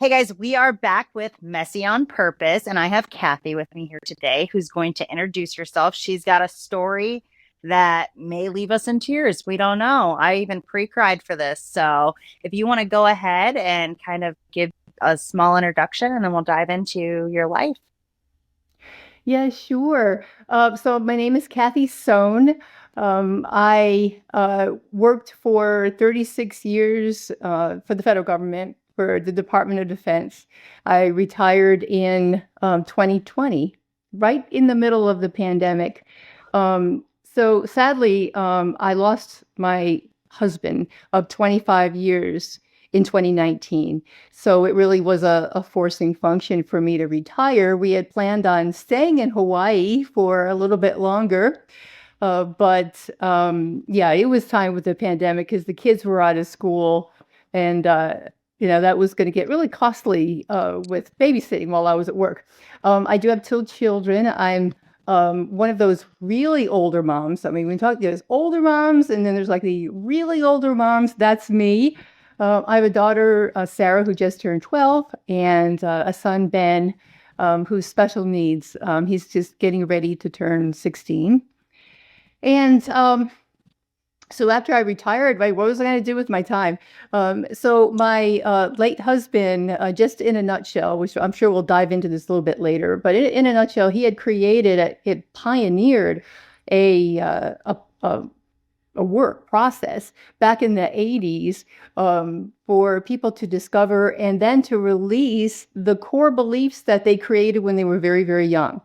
Hey guys, we are back with Messy on Purpose, and I have Kathy with me here today who's going to introduce herself. She's got a story that may leave us in tears. We don't know. I even pre-cried for this. So if you want to go ahead and kind of give a small introduction, and then we'll dive into your life. Yeah, sure. So my name is Kathi Sohn. I worked for 36 years for the federal government for the Department of Defense. I retired in 2020, right in the middle of the pandemic. So sadly, I lost my husband of 25 years in 2019. So it really was a forcing function for me to retire. We had planned on staying in Hawaii for a little bit longer. But yeah, it was time with the pandemic because the kids were out of school and, that was going to get really costly with babysitting while I was at work. I do have two children. I'm one of those really older moms. I mean, we talk, there's older moms and then there's like the really older moms. That's me. I have a daughter, Sarah, who just turned 12, and a son, Ben, who's special needs. He's just getting ready to turn 16. And so after I retired, right, what was I going to do with my time? So my late husband, just in a nutshell, which I'm sure we'll dive into this a little bit later, but in a nutshell, he had it pioneered a, uh, a, a a work process back in the 80s for people to discover and then to release the core beliefs that they created when they were very, very young,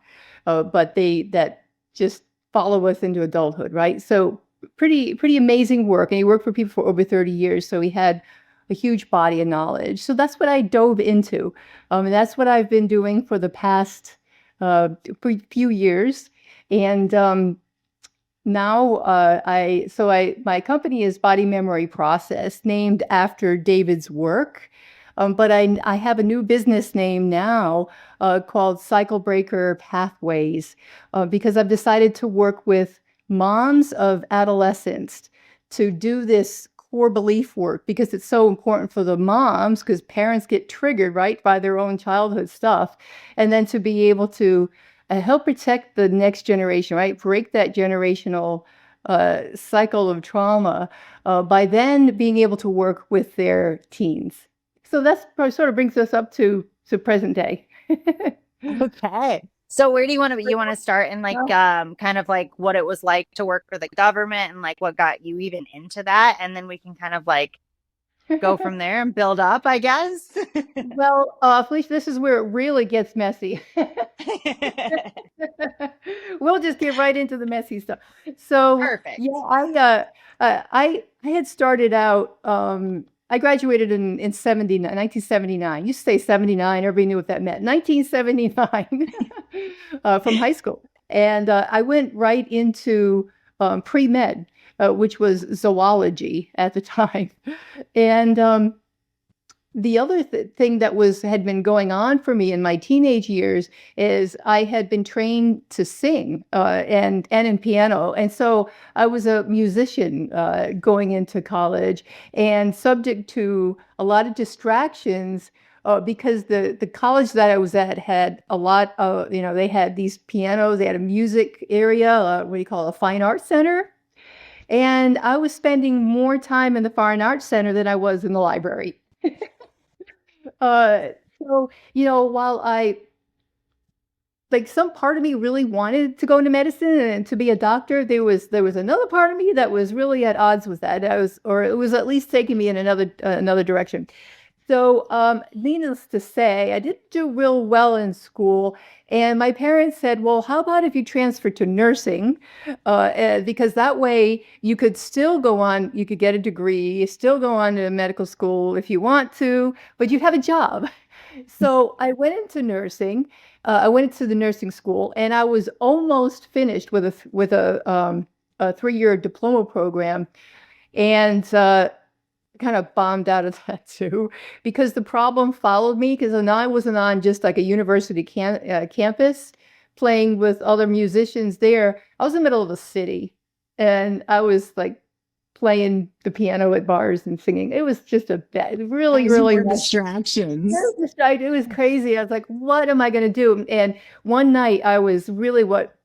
but that just follow us into adulthood, right? So pretty amazing work. And he worked for people for over 30 years. So he had a huge body of knowledge. So that's what I dove into. And that's what I've been doing for the past few years. And now, my company is Body Memory Process, named after David's work. But I have a new business name now called Cycle Breaker Pathways because I've decided to work with moms of adolescents to do this core belief work because it's so important for the moms because parents get triggered, right, by their own childhood stuff. And then to be able to help protect the next generation, right? Break that generational cycle of trauma by then being able to work with their teens. So that's sort of brings us up to present day. Okay. So where do you want to start in like kind of like what it was like to work for the government and like what got you even into that? And then we can kind of like go from there and build up, I guess. Well, Felicia, this is where it really gets messy. We'll just get right into the messy stuff. So, yeah, Perfect. I had started out. I graduated in 1979. You say 79, everybody knew what that meant. 1979 from high school, and I went right into pre-med, which was zoology at the time, and the other thing that had been going on for me in my teenage years is I had been trained to sing and in piano, and so I was a musician going into college and subject to a lot of distractions. Because the college that I was at had a lot of, they had these pianos, they had a music area, what do you call it, a fine arts center. And I was spending more time in the fine arts center than I was in the library. Uh, so, while some part of me really wanted to go into medicine and to be a doctor, there was another part of me that was really at odds with that. Or it was at least taking me in another direction. So, needless to say, I didn't do real well in school, and my parents said, "Well, how about if you transfer to nursing, because that way you could still go on, you could get a degree, still go on to medical school if you want to, but you'd have a job." So I went into nursing. I went into the nursing school, and I was almost finished with a 3-year diploma program, and kind of bombed out of that too, because the problem followed me because now I wasn't on just like a university campus playing with other musicians there. I was in the middle of a city, and I was like playing the piano at bars and singing. It was just a bad, really, As really more messy. distractions. It was crazy. I was like, what am I going to do? And one night I was really what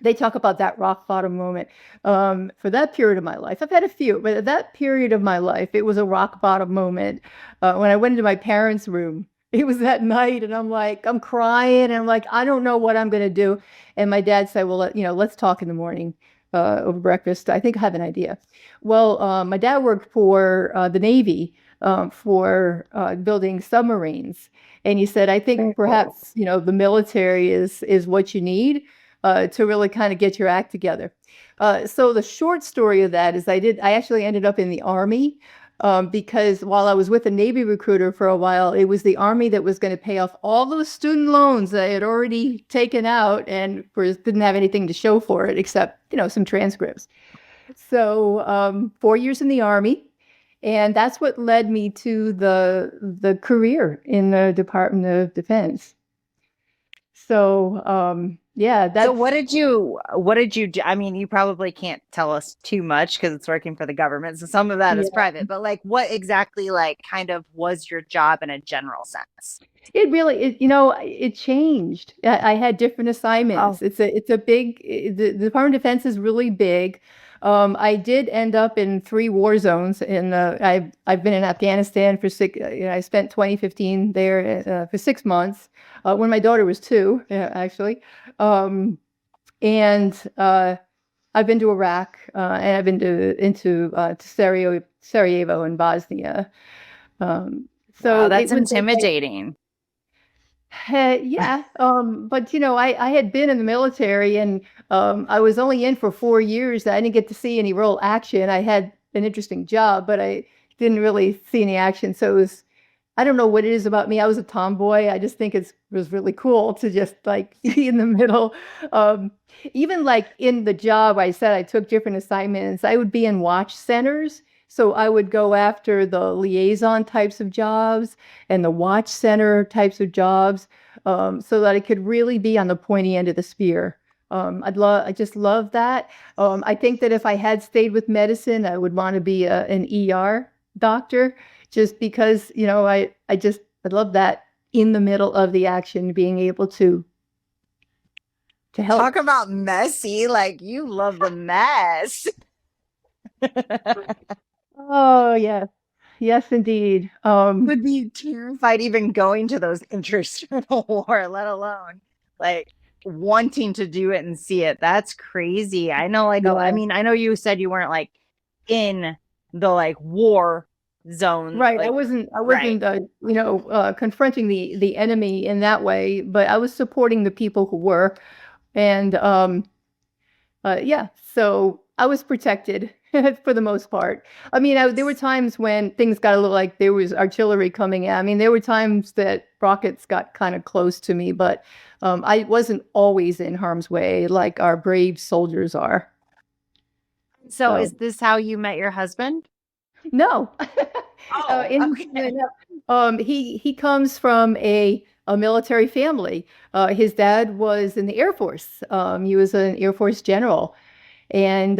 they talk about that rock bottom moment. For that period of my life, I've had a few, but at that period of my life, it was a rock bottom moment. When I went into my parents' room, it was that night, and I'm like, I'm crying, and I'm like, I don't know what I'm going to do. And my dad said, well, let's talk in the morning over breakfast. I think I have an idea. Well, my dad worked for the Navy for building submarines. And he said, I think perhaps, the military is what you need to really kind of get your act together. So the short story of that is I actually ended up in the Army because while I was with a Navy recruiter for a while, it was the Army that was going to pay off all those student loans I had already taken out and of course didn't have anything to show for it except, some transcripts. So 4 years in the Army. And that's what led me to the career in the Department of Defense. So yeah, So that's what did you do? I mean, you probably can't tell us too much because it's working for the government. So some of that is yeah. private, but like what exactly like kind of was your job in a general sense? It really, it changed. I had different assignments. Oh, It's a big, the Department of Defense is really big. I did end up in 3 war zones. I've been in Afghanistan for I spent 2015 there for 6 months when my daughter was 2, actually. Um, and I've been to Iraq and I've been to Sarajevo in Bosnia. wow, So it that's was like, intimidating. Yeah, but I had been in the military and I was only in for 4 years. I didn't get to see any real action. I had an interesting job, but I didn't really see any action. So I don't know what it is about me. I was a tomboy. I just think it was really cool to just like be in the middle. Um, Even like in the job, I said I took different assignments. I would be in watch centers. So I would go after the liaison types of jobs and the watch center types of jobs so that I could really be on the pointy end of the spear. I just love that. I think that if I had stayed with medicine, I would want to be an ER doctor just because, I love that in the middle of the action, being able to Talk help. about messy. Like you love the mess. Oh, yes. Yes, indeed. Would be terrified even going to those interstitial war, let alone like wanting to do it and see it. That's crazy. I know, like, I Yeah. mean, I know you said you weren't like in the like war zone, Right. I like, wasn't I right. wasn't confronting the enemy in that way, but I was supporting the people who were. And yeah, so I was protected for the most part. I mean, there were times when things got a little like there was artillery coming at. I mean, there were times that rockets got kind of close to me, but I wasn't always in harm's way like our brave soldiers are. So, is So this how you met your husband? no, Oh, no, okay. no. He comes from a military family. His dad was in the Air Force. He was an Air Force general. And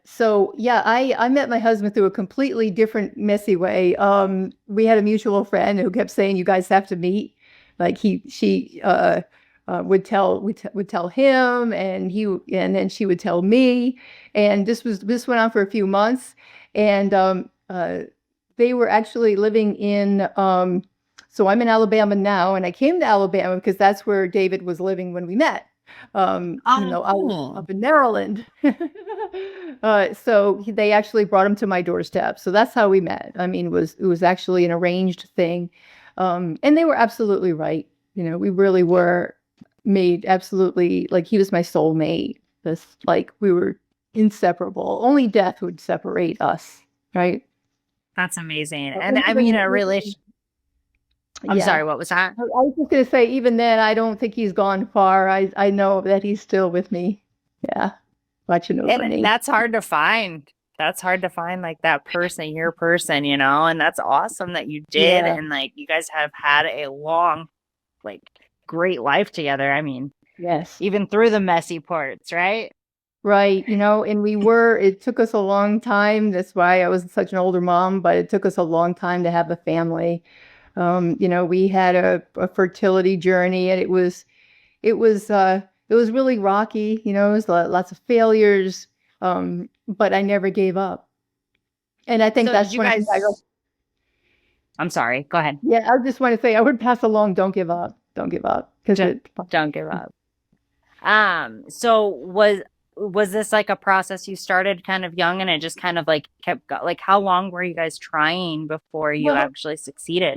so, yeah, I met my husband through a completely different, messy way. We had a mutual friend who kept saying, "You guys have to meet." Like she would tell him, and then she would tell me, and this went on for a few months, and they were actually living in. So I'm in Alabama now, and I came to Alabama because that's where David was living when we met. Even Oh, though I was cool. up in Maryland. So they actually brought him to my doorstep. So that's how we met. I mean, it was actually an arranged thing. And they were absolutely right. We really were made absolutely like he was my soulmate. This like we were inseparable. Only death would separate us, right? That's amazing. And And I mean, even, a relation. I'm yeah. sorry, what was that? I was just gonna say, even then, I don't think he's gone far. I know that he's still with me. Yeah, watching over And me. that's hard to find. That's hard to find like that person, your person, and that's awesome that you did. Yeah. And like you guys have had a long, like great life together. I mean, Yes. even through the messy parts, right? Right, and it took us a long time. That's why I was such an older mom, but it took us a long time to have a family. We had a fertility journey, and it was really rocky. It was lots of failures, but I never gave up. And I think So did that's you one thing guys, I'm sorry, go ahead. yeah, I just want to say I would pass along, don't give up, because Don't, don't give up. So was this like a process you started kind of young and it just kind of like like how long were you guys trying before you well, actually succeeded?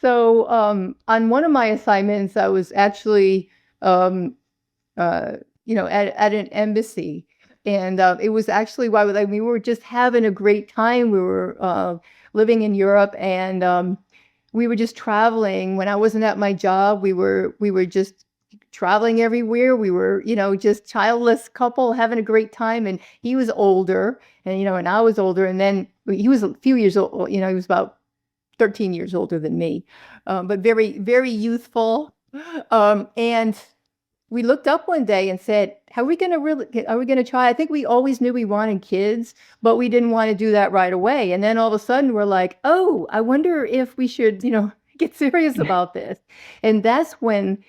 so on one of my assignments, I was actually um, uh, at an embassy. And it was actually why we were just having a great time. We were living in Europe, and we were just traveling. When I wasn't at my job, we were just traveling everywhere. We were, just childless couple having a great time. And he was older, and I was older. And then he was a few years old. He was about 13 years older than me, but very, very youthful. And we looked up one day and said, are we going to try? I think we always knew we wanted kids, but we didn't want to do that right away. And then all of a sudden we're like, oh, I wonder if we should, get serious about this. And that's when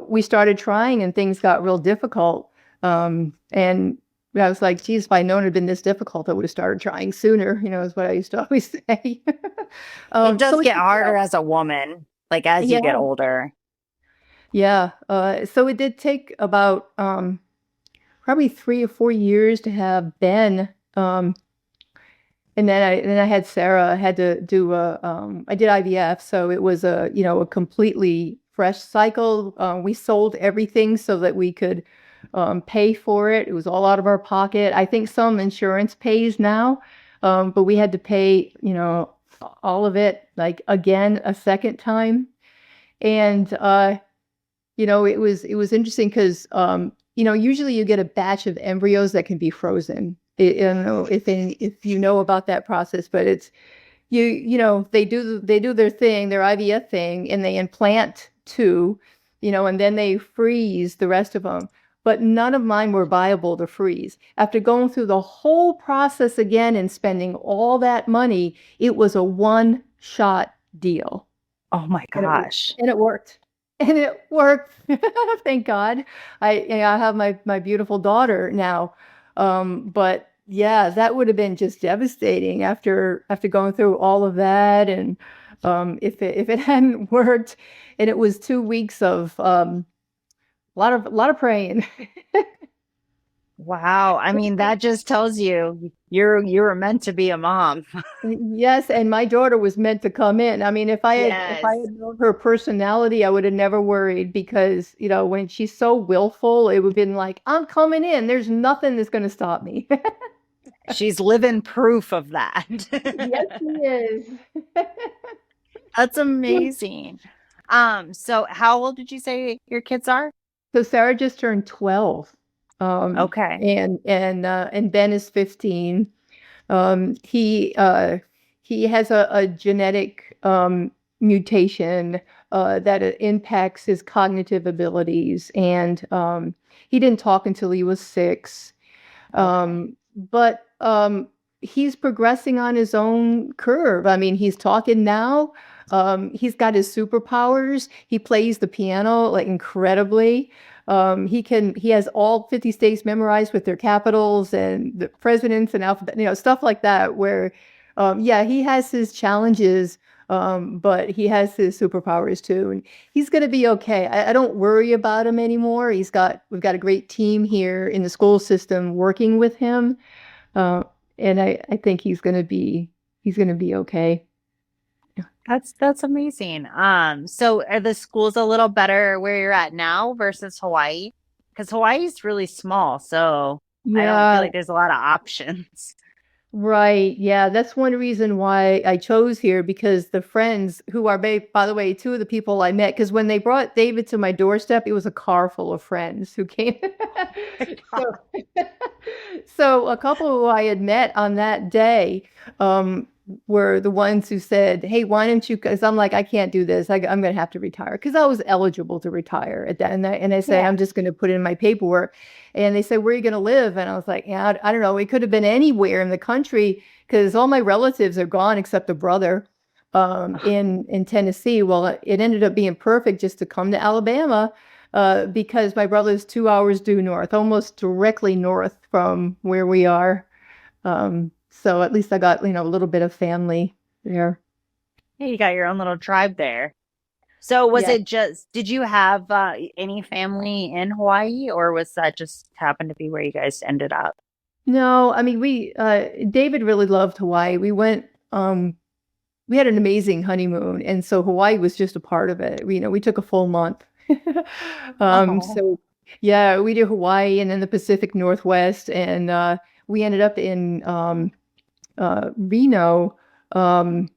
we started trying and things got real difficult. And I was like, geez, if I'd known it had been this difficult, I would have started trying sooner, is what I used to always say. It does So it get took harder as a woman, like as you get yeah. older. Yeah. So it did take about probably 3 or 4 years to have Ben. And then I had Sarah. I had to do I did IVF, so it was a completely fresh cycle. We sold everything so that we could pay for it. It was all out of our pocket. I think some insurance pays now, but we had to pay, all of it like again a second time. And it was interesting because usually you get a batch of embryos that can be frozen. I don't know if you know about that process, but it's they do their thing, their IVF thing, and they implant two, and then they freeze the rest of them. But none of mine were viable to freeze. After going through the whole process again and spending all that money, it was a one-shot deal. Oh my And gosh. it worked. And it worked. Thank God. I have my beautiful daughter now. But yeah, that would have been just devastating after going through all of that. And if it hadn't worked, and it was 2 weeks of a lot of praying. Wow. I mean, that just tells you you were meant to be a mom. Yes, and my daughter was meant to come in. I mean, if I had Yes. known her personality, I would have never worried, because, when she's so willful, it would have been like, I'm coming in. There's nothing that's going to stop me. She's living proof of that. Yes, she is. That's amazing. So how old did you say your kids are? So Sarah just turned 12. Okay. And Ben is 15. Um, he uh, he has a genetic mutation that impacts his cognitive abilities, and he didn't talk until he was 6. Okay. But he's progressing on his own curve. I mean, he's talking now. He's got his superpowers. He plays the piano like incredibly. He has all 50 states memorized with their capitals and the presidents and alphabet, stuff like that, where yeah, he has his challenges, but he has his superpowers too. And he's going to be okay. I don't worry about him anymore. We've got a great team here in the school system working with him. Uh, and I think he's going to be okay. That's amazing. So are the schools a little better where you're at now versus Hawaii? Because Hawaii's really small, so I don't feel Yeah, like there's a lot of options. right. Yeah, that's one reason why I chose here, because the friends who are, by the way, two of the people I met, because when they brought David to my doorstep, it was a car full of friends who came. So, so a couple who I had met on that day, were the ones who said, "Hey, why don't you?" Because I'm like, I can't do this. I'm going to have to retire because I was eligible to retire at that. And I say, Yeah. I'm just going to put in my paperwork. And they said, "Where are you going to live?" And I was like, "Yeah, I don't know. It could have been anywhere in the country because all my relatives are gone except a brother in Tennessee." Well, it ended up being perfect just to come to Alabama because my brother is 2 hours due north, almost directly north from where we are. So at least I got, a little bit of family there. Hey, you got your own little tribe there. So was Yeah. it just, did you have any family in Hawaii or was that just happened to be where you guys ended up? No, I mean, David really loved Hawaii. We had an amazing honeymoon. And so Hawaii was just a part of it. We took a full month. Oh, So yeah, we did Hawaii and then the Pacific Northwest. And, we ended up in, Reno. Um,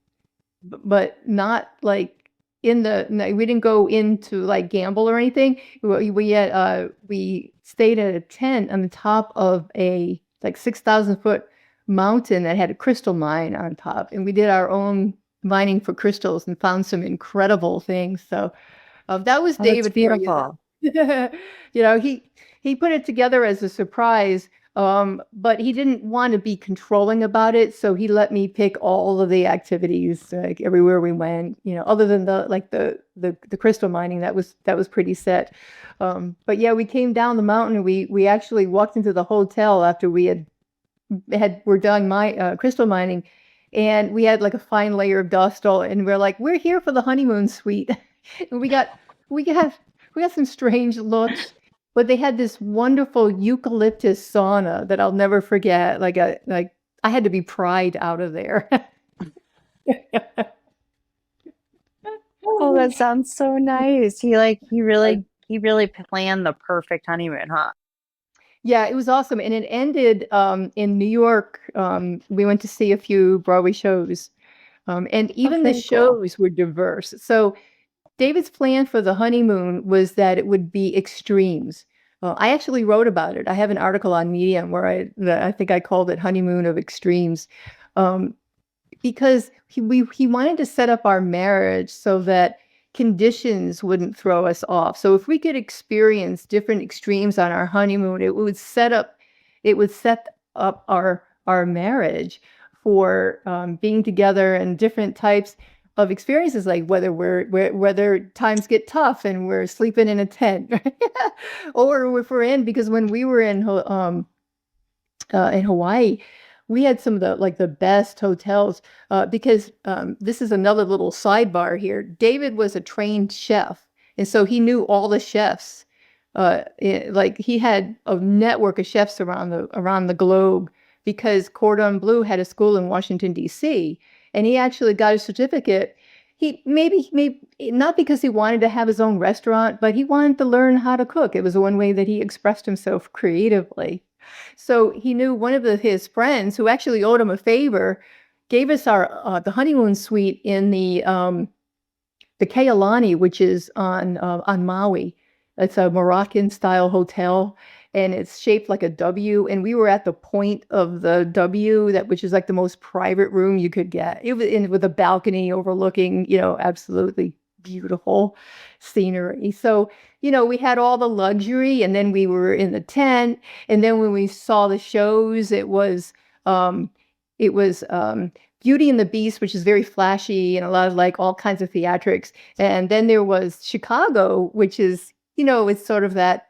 but not like no, we didn't go into like gamble or anything. We stayed at a tent on the top of a like 6,000 foot mountain that had a crystal mine on top, and we did our own mining for crystals and found some incredible things. So that was oh, that's David for you. beautiful. He put it together as a surprise, but he didn't want to be controlling about it, so he let me pick all of the activities like everywhere we went. Other than the crystal mining, that was pretty set. But yeah, we came down the mountain. We actually walked into the hotel after we were done my crystal mining, and we had like a fine layer of dust all, and we're like, we're here for the honeymoon suite. And we got we got some strange looks, but they had this wonderful eucalyptus sauna that I'll never forget. Like I had to be pried out of there. Oh, that sounds so nice. He really planned the perfect honeymoon, huh? Yeah, it was awesome. And it ended in New York. We went to see a few Broadway shows. And Oh, even the very cool. shows were diverse. So David's plan for the honeymoon was that it would be extremes. I actually wrote about it. I have an article on Medium where I think I called it Honeymoon of Extremes, um, because he wanted to set up our marriage so that conditions wouldn't throw us off. So if we could experience different extremes on our honeymoon, it would set up our marriage for being together and different types of experiences, like whether times get tough and we're sleeping in a tent, or if we're in because when we were in Hawaii, we had some of the best hotels because this is another little sidebar here. David was a trained chef, and so he knew all the chefs. Like he had a network of chefs around the globe because Cordon Bleu had a school in Washington D.C. and he actually got a certificate. He maybe not because he wanted to have his own restaurant, but he wanted to learn how to cook. It was one way that he expressed himself creatively. So he knew one of his friends who actually owed him a favor, gave us the honeymoon suite in the Kealani, which is on Maui. It's a Moroccan style hotel, and it's shaped like a W. And we were at the point of the W, which is like the most private room you could get. It was with a balcony overlooking, absolutely beautiful scenery. So, we had all the luxury, and then we were in the tent, and then when we saw the shows, it was Beauty and the Beast, which is very flashy and a lot of like all kinds of theatrics. And then there was Chicago, which is, it's sort of that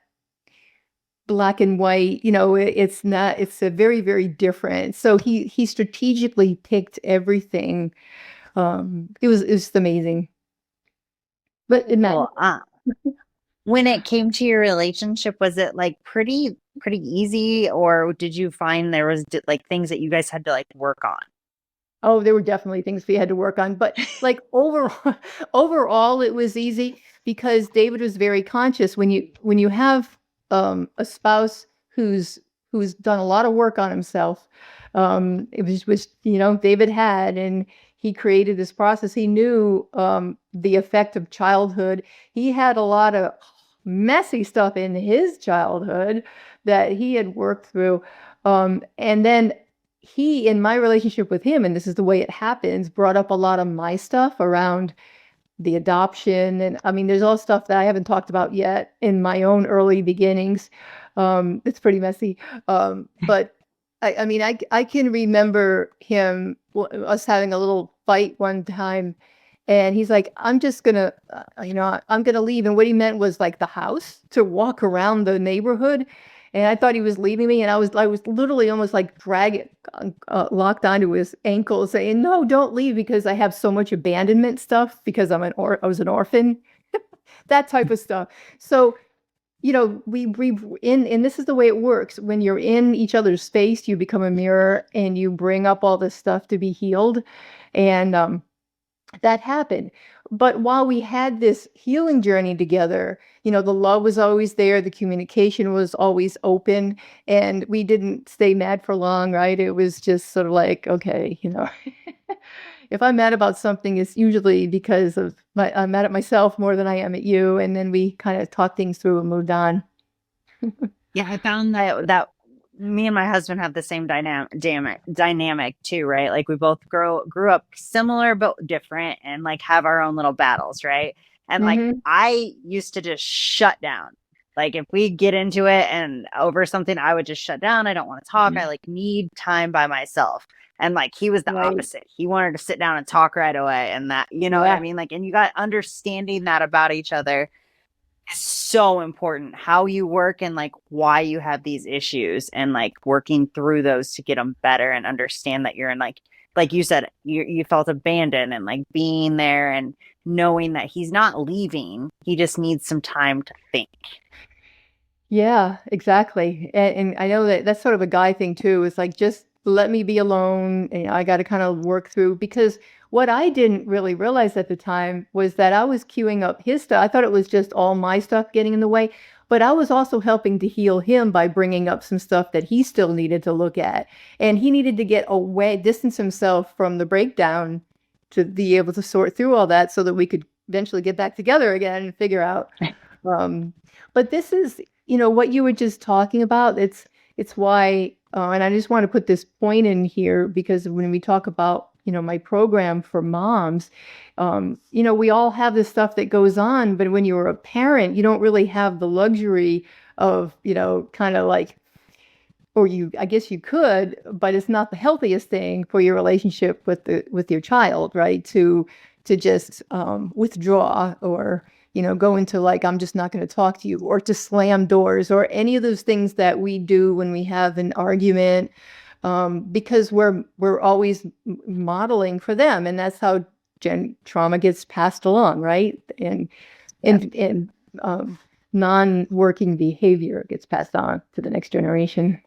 black and white, it's not, it's a very, very different. So he strategically picked everything. It was amazing, but it meant Cool. When it came to your relationship, was it like pretty easy, or did you find there was like things that you guys had to like work on? Oh, there were definitely things we had to work on, but like overall, overall, it was easy because David was very conscious. When you have a spouse who's done a lot of work on himself, it was David had, and he created this process. He knew the effect of childhood. He had a lot of messy stuff in his childhood that he had worked through, and then he, in my relationship with him, and this is the way it happens, brought up a lot of my stuff around the adoption. And I mean, there's all stuff that I haven't talked about yet in my own early beginnings. It's pretty messy. But I mean, I can remember us having a little fight one time, and he's like, I'm just gonna, I'm gonna leave. And what he meant was like the house, to walk around the neighborhood. And I thought he was leaving me, and I was literally almost like dragging, locked onto his ankle, saying, "No, don't leave," because I have so much abandonment stuff because I was an orphan, that type of stuff. So, we and this is the way it works. When you're in each other's space, you become a mirror, and you bring up all this stuff to be healed. And that happened. But while we had this healing journey together, the love was always there, the communication was always open, and we didn't stay mad for long, right? It was just sort of like, okay, if I'm mad about something, it's usually because I'm mad at myself more than I am at you. And then we kind of talked things through and moved on. Yeah, I found that me and my husband have the same dynamic too, right? Like we both grew up similar but different and like have our own little battles, right? And like Hmm. I used to just shut down. Like if we get into it and over something, I would just shut down. I don't want to talk. I like need time by myself. And like he was the Right. opposite. He wanted to sit down and talk right away. And that, you know what I Yeah. mean? Like, and you got understanding that about each other is so important. How you work and like why you have these issues and like working through those to get them better and understand that you're in like you said, you felt abandoned and like being there and knowing that he's not leaving. He just needs some time to think. Yeah, exactly. And I know that that's sort of a guy thing too. It's like, just let me be alone. And I got to kind of work through, because what I didn't really realize at the time was that I was queuing up his stuff. I thought it was just all my stuff getting in the way, but I was also helping to heal him by bringing up some stuff that he still needed to look at. And he needed to get away, distance himself from the breakdown to be able to sort through all that so that we could eventually get back together again and figure out. Um, but this is, what you were just talking about. It's why, and I just want to put this point in here, because when we talk about, my program for moms, we all have this stuff that goes on, but when you're a parent, you don't really have the luxury of, kind of like, or I guess you could, but it's not the healthiest thing for your relationship with your child, right? To just withdraw, or go into like, I'm just not going to talk to you, or to slam doors, or any of those things that we do when we have an argument, because we're always modeling for them, and that's how trauma gets passed along, right? And Yeah. and non-working behavior gets passed on to the next generation.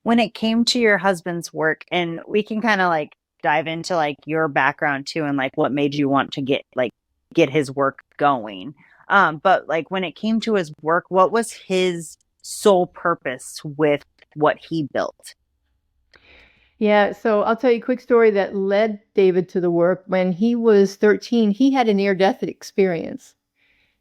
When it came to your husband's work, and we can kind of like dive into like your background too and like what made you want to get his work going. But like when it came to his work, what was his sole purpose with what he built? Yeah, so I'll tell you a quick story that led David to the work. When he was 13, he had a near-death experience.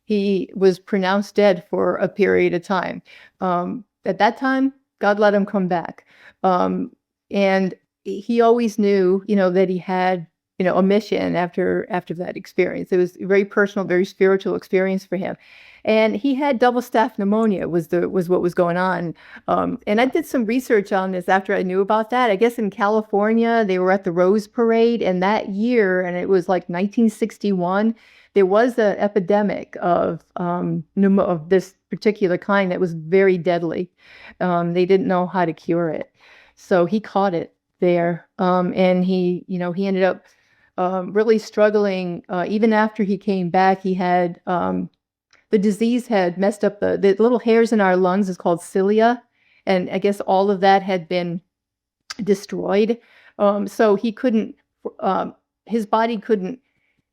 He was pronounced dead for a period of time. At that time, God let him come back. And he always knew, that he had, a mission after that experience. It was a very personal, very spiritual experience for him. And he had double staph pneumonia was what was going on. And I did some research on this after I knew about that. I guess in California, they were at the Rose Parade, and that year, and it was like 1961, there was an epidemic of this particular kind that was very deadly. They didn't know how to cure it, so he caught it there, and he ended up really struggling. Even after he came back, he had the disease had messed up the little hairs in our lungs is called cilia, and I guess all of that had been destroyed. So he couldn't, his body couldn't,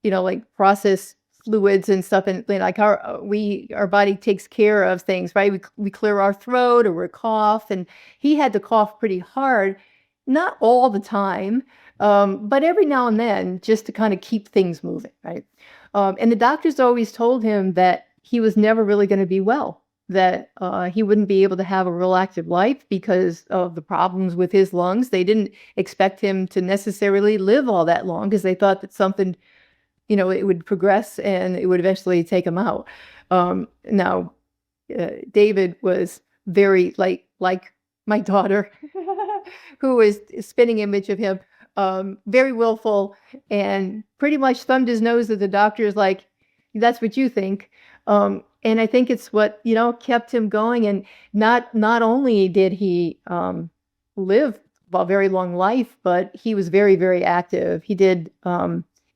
like process fluids and stuff. And like our body takes care of things, right? We clear our throat or we cough, and he had to cough pretty hard, not all the time, but every now and then, just to kind of keep things moving, right? And the doctors always told him that he was never really going to be well. that he wouldn't be able to have a real active life because of the problems with his lungs. They didn't expect him to necessarily live all that long because they thought that something, it would progress and it would eventually take him out. Now, David was very like my daughter, who was a spitting image of him, very willful, and pretty much thumbed his nose at the doctors like, that's what you think. And I think it's what, kept him going. And not only did he live a very long life, but he was very, very active. He did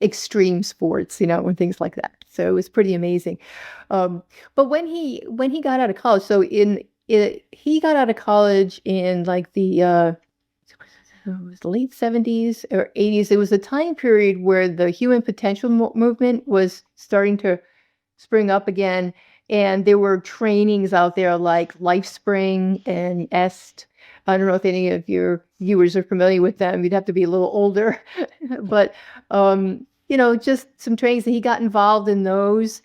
extreme sports, and things like that. So it was pretty amazing. But when he got out of college, he got out of college in like the it was the late 70s or 80s. It was a time period where the human potential movement was starting to spring up again. And there were trainings out there like LifeSpring and EST. I don't know if any of your viewers are familiar with them. You'd have to be a little older. But, just some trainings, and he got involved in those.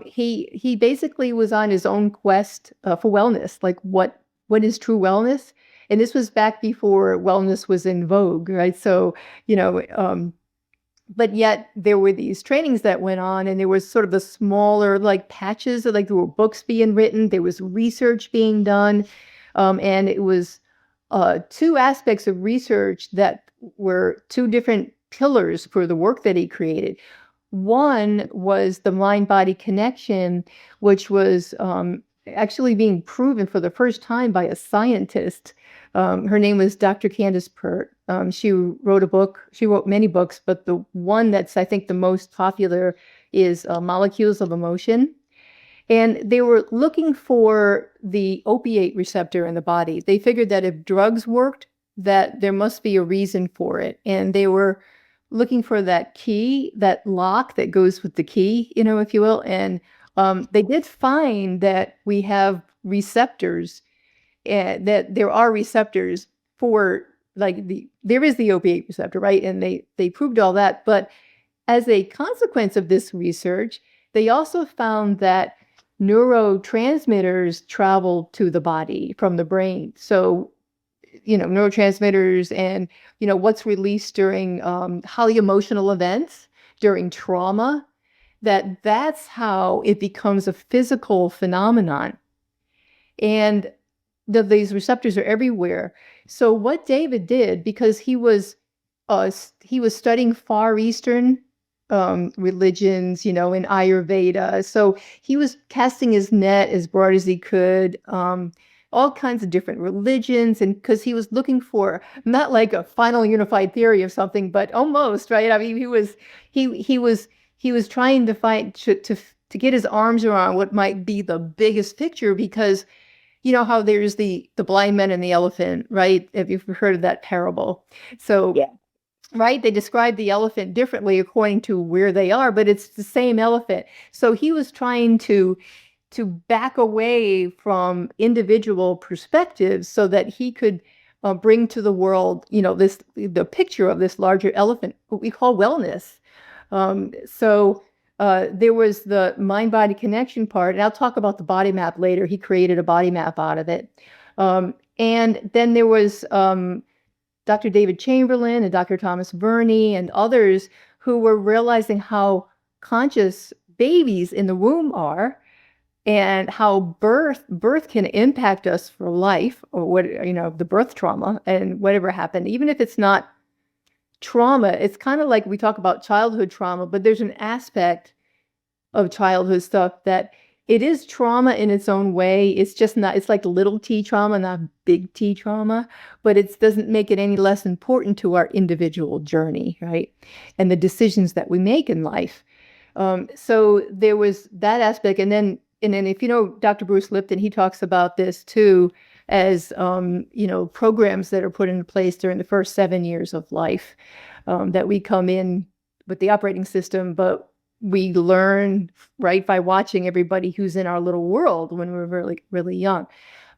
He basically was on his own quest for wellness, like what is true wellness? And this was back before wellness was in vogue, right? So, but yet there were these trainings that went on, and there was sort of the smaller like patches of, like, there were books being written, there was research being done, and it was two aspects of research that were two different pillars for the work that he created. One was the mind-body connection, which was actually being proven for the first time by a scientist. Her name was Dr. Candace Pert. She wrote a book. She wrote many books, but the one that's, I think, the most popular is Molecules of Emotion. And they were looking for the opiate receptor in the body. They figured that if drugs worked, that there must be a reason for it. And they were looking for that key, that lock that goes with the key, if you will. And they did find that we have receptors, that there are receptors for, like, there is the opiate receptor, right? And they proved all that. But as a consequence of this research, they also found that neurotransmitters travel to the body from the brain. So, neurotransmitters and, what's released during highly emotional events, during trauma, that's how it becomes a physical phenomenon. And these receptors are everywhere. So what David did, because he was studying Far Eastern religions, in Ayurveda. So he was casting his net as broad as he could, all kinds of different religions, and because he was looking for not like a final unified theory of something, but almost, right? I mean, he was trying to find to get his arms around what might be the biggest picture, because how there's the blind men and the elephant, right? If you've heard of that parable. So, Yeah. right, they describe the elephant differently according to where they are, but it's the same elephant. So he was trying to back away from individual perspectives so that he could bring to the world, the picture of this larger elephant, what we call wellness. So there was the mind-body connection part, and I'll talk about the body map later. He created a body map out of it. And then there was Dr. David Chamberlain and Dr. Thomas Burney and others who were realizing how conscious babies in the womb are, and how birth can impact us for life, or what, the birth trauma and whatever happened, even if it's not trauma. It's kind of like we talk about childhood trauma, but there's an aspect of childhood stuff that it is trauma in its own way. It's just not, it's like little t trauma, not big T trauma, but it doesn't make it any less important to our individual journey, right? And the decisions that we make in life. So there was that aspect. And then if you know Dr. Bruce Lipton, he talks about this too, as programs that are put into place during the first 7 years of life, that we come in with the operating system, but we learn, right, by watching everybody who's in our little world when we're really, really young.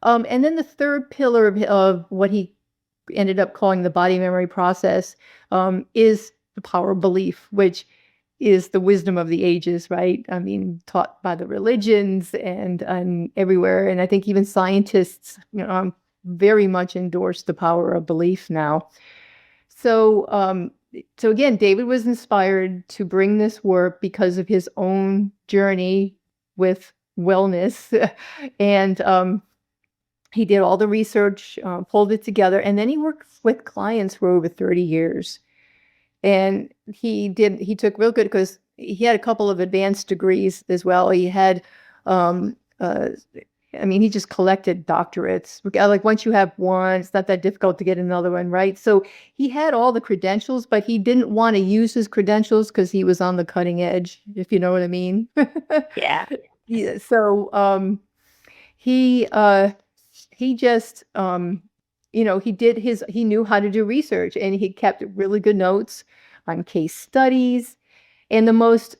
And then the third pillar of what he ended up calling the body memory process is the power of belief, which, is the wisdom of the ages, right? I mean, taught by the religions and everywhere. And I think even scientists, very much endorse the power of belief now. So, so again, David was inspired to bring this work because of his own journey with wellness, and he did all the research, pulled it together, and then he worked with clients for over 30 years. And he took real good because he had a couple of advanced degrees as well. He had, um, uh, I mean, he just collected doctorates. Like once you have one, it's not that difficult to get another one, right? So he had all the credentials, but he didn't want to use his credentials because he was on the cutting edge, if you know what I mean. Yeah. Yeah, so he he just he knew how to do research, and he kept really good notes on case studies. And the most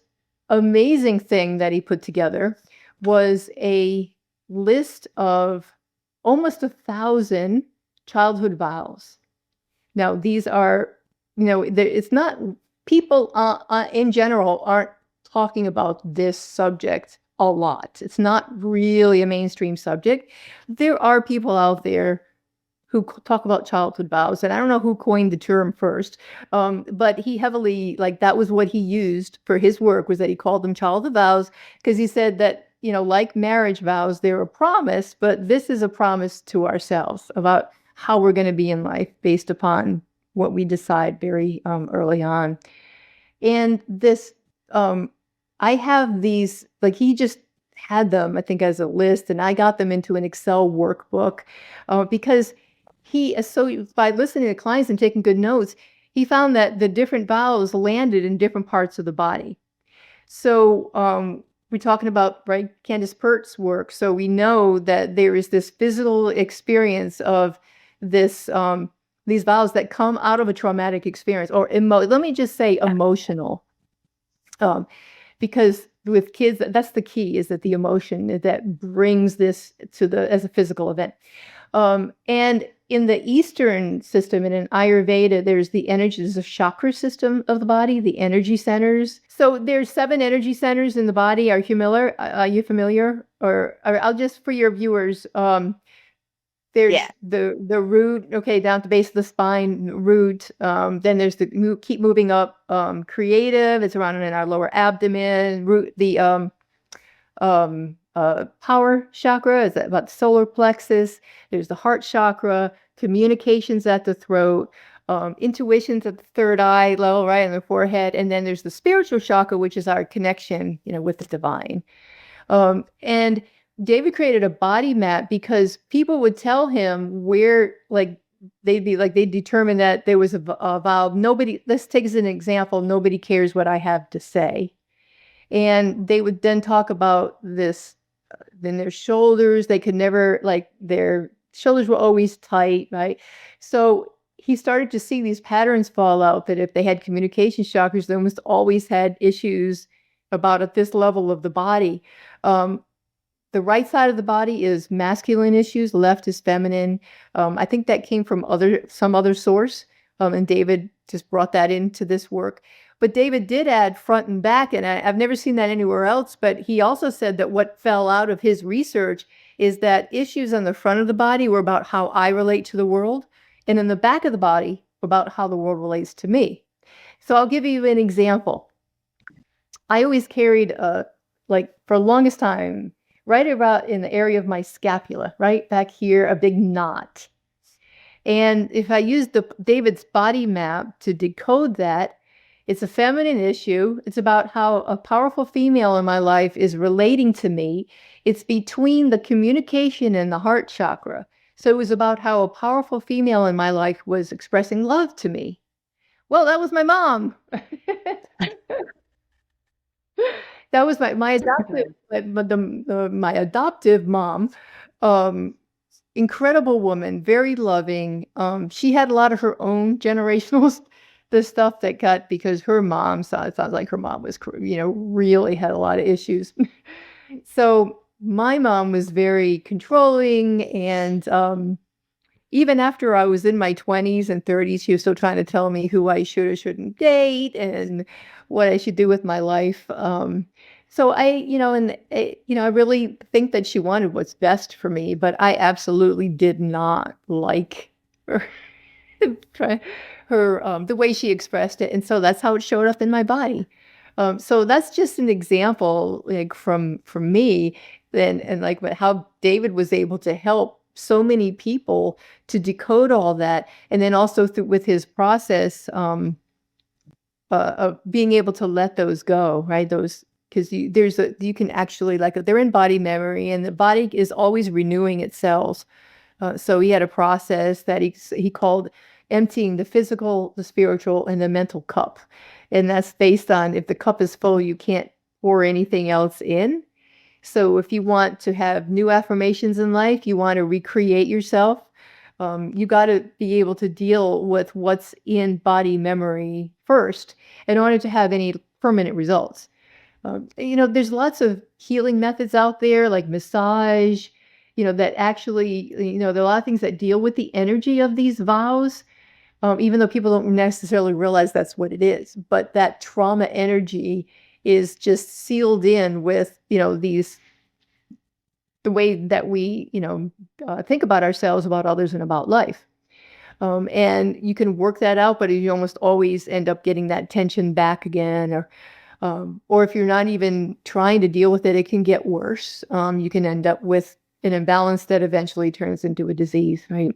amazing thing that he put together was a list of almost 1,000 childhood vows. Now, these are, it's not, people in general aren't talking about this subject a lot. It's not really a mainstream subject. There are people out there who talk about childhood vows, and I don't know who coined the term first, but he heavily, like, that was what he used for his work, was that he called them childhood vows, because he said that, like marriage vows, they're a promise, but this is a promise to ourselves about how we're going to be in life based upon what we decide very early on. And this, I have these, like, he just had them, I think, as a list, and I got them into an Excel workbook because so by listening to clients and taking good notes, he found that the different vowels landed in different parts of the body. So we're talking about, right, Candace Pert's work. So we know that there is this physical experience of this, these vowels that come out of a traumatic experience, or let me just say emotional, because with kids, that's the key, is that the emotion that brings this as a physical event. And in the Eastern system, and in Ayurveda, there's the chakra system of the body, the energy centers. So there's 7 energy centers in the body. Are you familiar? Or I'll just, for your viewers, there's the root, okay, down at the base of the spine, root. Then there's keep moving up, creative. It's around in our lower abdomen. Root, the power chakra is about the solar plexus. There's the heart chakra, communications at the throat, intuitions at the third eye level, right, in the forehead. And then there's the spiritual chakra, which is our connection, with the divine. And David created a body map because people would tell him where, like, they'd determine that there was a vow. Let's take as an example, nobody cares what I have to say. And they would then talk about this, then their shoulders, they could never, like, their shoulders were always tight, right? So he started to see these patterns fall out, that if they had communication chakras, they almost always had issues about at this level of the body. The right side of the body is masculine issues, left is feminine. I think that came from some other source, and David just brought that into this work. But David did add front and back, and I've never seen that anywhere else, but he also said that what fell out of his research is that issues on the front of the body were about how I relate to the world, and in the back of the body, about how the world relates to me. So I'll give you an example. I always carried, like, for the longest time, right about in the area of my scapula, right back here, a big knot. And if I use David's body map to decode that, it's a feminine issue. It's about how a powerful female in my life is relating to me. It's between the communication and the heart chakra. So it was about how a powerful female in my life was expressing love to me. Well, that was my mom. That was my adoptive mom. Incredible woman, very loving. She had a lot of her own generational the stuff that got, because her mom, it sounds like her mom was, really had a lot of issues. So my mom was very controlling, and even after I was in my 20s and 30s, she was still trying to tell me who I should or shouldn't date and what I should do with my life. So I really think that she wanted what's best for me, but I absolutely did not like her, try- the way she expressed it. And so that's how it showed up in my body. So that's just an example, like from me, and like how David was able to help so many people to decode all that, and then also with his process of being able to let those go, right? Those because you can actually like they're in body memory, and the body is always renewing its cells. So he had a process that he called emptying the physical, the spiritual, and the mental cup. And that's based on if the cup is full, you can't pour anything else in. So if you want to have new affirmations in life, you want to recreate yourself, you got to be able to deal with what's in body memory first in order to have any permanent results. There's lots of healing methods out there like massage, that actually, there are a lot of things that deal with the energy of these vows, even though people don't necessarily realize that's what it is. But that trauma energy is just sealed in with, the way that we, think about ourselves, about others, and about life. And you can work that out, but you almost always end up getting that tension back again, or if you're not even trying to deal with it, it can get worse. You can end up with an imbalance that eventually turns into a disease, right?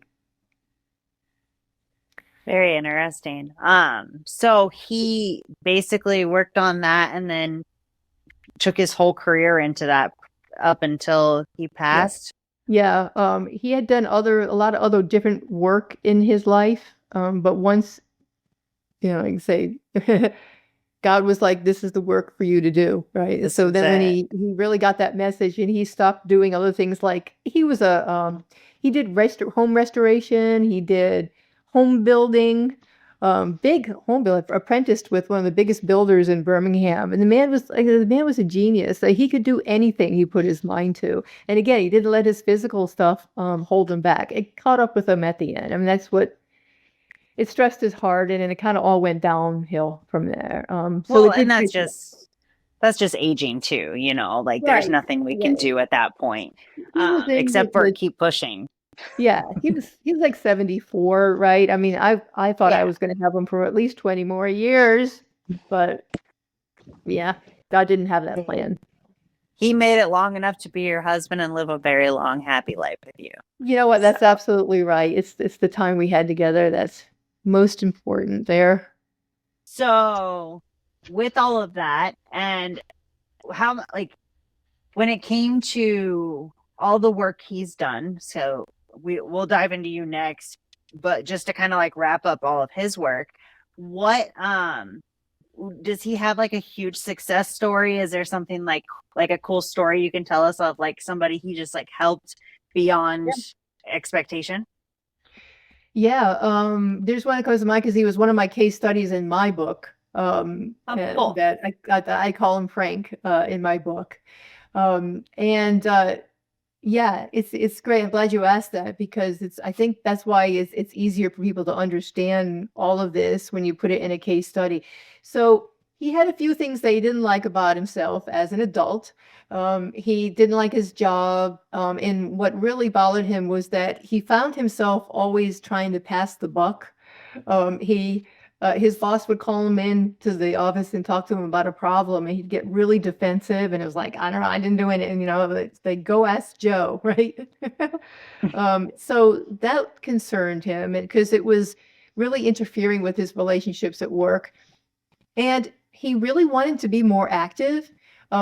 Very interesting. So he basically worked on that and then took his whole career into that up until he Yeah. passed. Yeah. He had done a lot of other different work in his life. But once, like you say, God was like, this is the work for you to do, right? This So was then when it. he really got that message and he stopped doing other things, like he did home restoration, he did home building, big home build, apprenticed with one of the biggest builders in Birmingham. And the man was a genius. Like, he could do anything he put his mind to. And again, he didn't let his physical stuff hold him back. It caught up with him at the end. I mean, that's what it stressed his heart, and then it kind of all went downhill from there. So Well, it and did that's just aging too, like there's right. nothing we can Right. do at that point, He was in except for the keep pushing. yeah, he was like 74, right? I mean, I thought I Yeah. was going to have him for at least 20 more years, but yeah, God didn't have that plan. He made it long enough to be your husband and live a very long, happy life with you. You know what? So, That's absolutely right. It's the time we had together that's most important there. so with all of that, and like, when it came to all the work he's done, so we'll dive into you next, but just to kind of like wrap up all of his work, what does he have like a huge success story? Is there something like a cool story you can tell us of like somebody he just like helped beyond expectation? Yeah, there's one that comes to mind because he was one of my case studies in my book. Oh, cool. That I call him Frank in my book. And Yeah, it's great. I'm glad you asked that because I think that's why it's easier for people to understand all of this when you put it in a case study. So he had a few things that he didn't like about himself as an adult. He didn't like his job, and what really bothered him was that he found himself always trying to pass the buck. He His boss would call him in to the office and talk to him about a problem, and he'd get really defensive. And it was like, I don't know, I didn't do it. And they go ask Joe, right? So that concerned him because it was really interfering with his relationships at work. And he really wanted to be more active.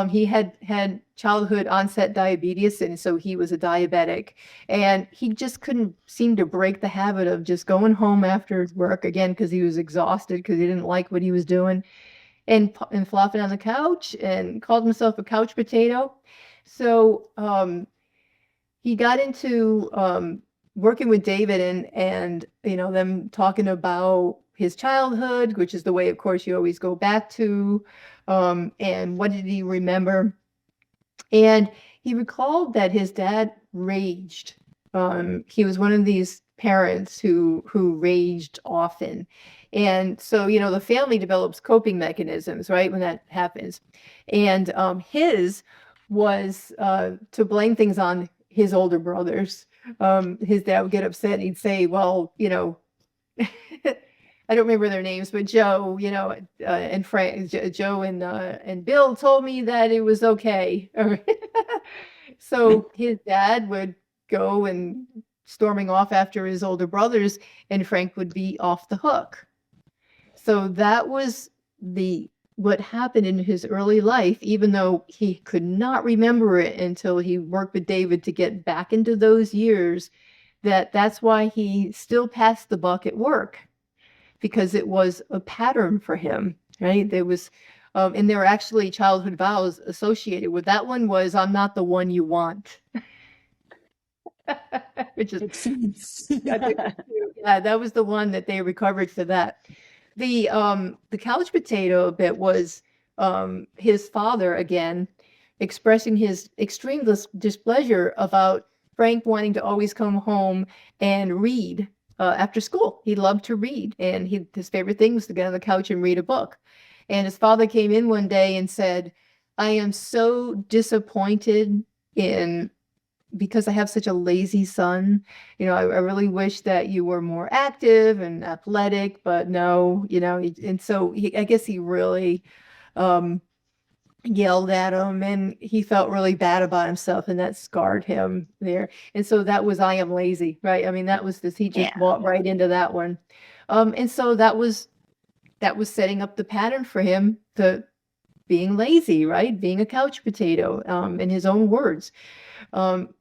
He had childhood onset diabetes, and so he was a diabetic. And he just couldn't seem to break the habit of just going home after work again because he was exhausted because he didn't like what he was doing, and flopping on the couch and called himself a couch potato. So he got into working with David, and them talking about his childhood, which is the way, of course, you always go back to, and what did he remember? And he recalled that his dad raged. He was one of these parents who raged often. And so, the family develops coping mechanisms, right, when that happens. And his was to blame things on his older brothers. His dad would get upset and he'd say, well, I don't remember their names, but Joe, and Frank, Joe and Bill told me that it was okay. So his dad would go and storming off after his older brothers, and Frank would be off the hook. So that was the what happened in his early life, even though he could not remember it until he worked with David to get back into those years. That's why he still passed the buck at work, because it was a pattern for him, right? There was, and there were actually childhood vows associated with that. One was, "I'm not the one you want," which is, Makes sense. yeah, that was the one that they recovered for that. The couch potato bit was his father again expressing his extreme displeasure about Frank wanting to always come home and read after school. He loved to read, and his favorite thing was to get on the couch and read a book. And his father came in one day and said, "I am so disappointed in because I have such a lazy son. I really wish that you were more active and athletic, but no, and so I guess he really um, yelled at him, and he felt really bad about himself, and that scarred him there. And so that was, "I am lazy," right? I mean, that was this, he just Yeah. walked right into that one. And so that was setting up the pattern for him to being lazy, right? Being a couch potato, in his own words.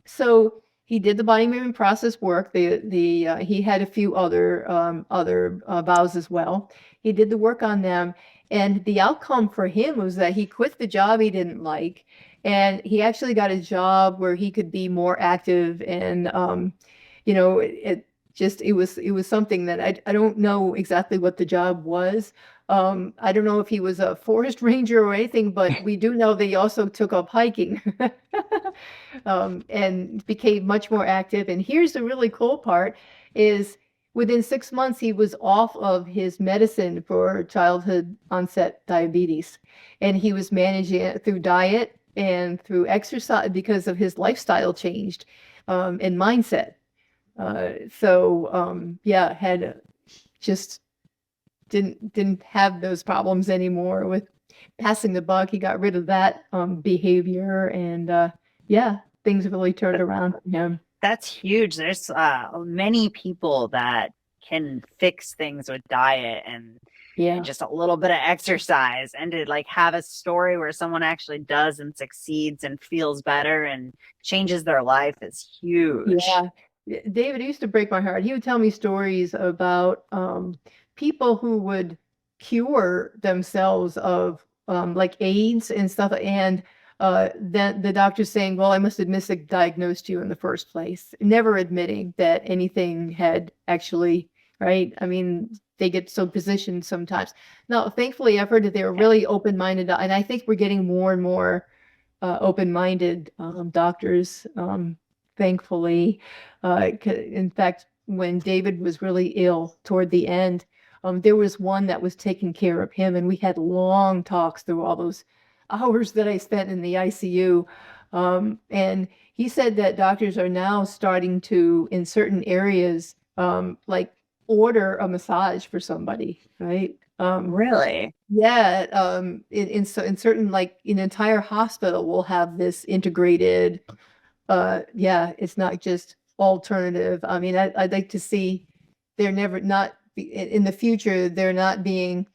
So he did the body movement process work. He had a few other vows as well. He did the work on them, and the outcome for him was that he quit the job he didn't like, and he actually got a job where he could be more active. And it was something that I don't know exactly what the job was. I don't know if he was a forest ranger or anything, but we do know that he also took up hiking. And became much more active. And here's the really cool part is within 6 months, he was off of his medicine for childhood onset diabetes. And he was managing it through diet and through exercise because of his lifestyle changed, and mindset. Yeah, had just didn't have those problems anymore with passing the buck. He got rid of that behavior, and yeah, things really turned around for him. That's huge. There's many people that can fix things with diet and Yeah, just a little bit of exercise, and to like have a story where someone actually does and succeeds and feels better and changes their life is huge. yeah. David used to break my heart. He would tell me stories about people who would cure themselves of like AIDS and stuff, and then the doctor saying, "Well, I must have misdiagnosed you in the first place," never admitting that anything had actually, right? I mean, they get so positioned sometimes. Now, thankfully, I've heard that they were Yeah. really open-minded, and I think we're getting more and more open-minded doctors, thankfully. In fact, when David was really ill toward the end, there was one that was taking care of him, and we had long talks through all those hours that I spent in the ICU. And he said that doctors are now starting to, in certain areas, like order a massage for somebody, right? Really? Yeah, in certain, like an entire hospital will have this integrated. Yeah, it's not just alternative. I mean, I'd like to see they're never not in the future. They're not being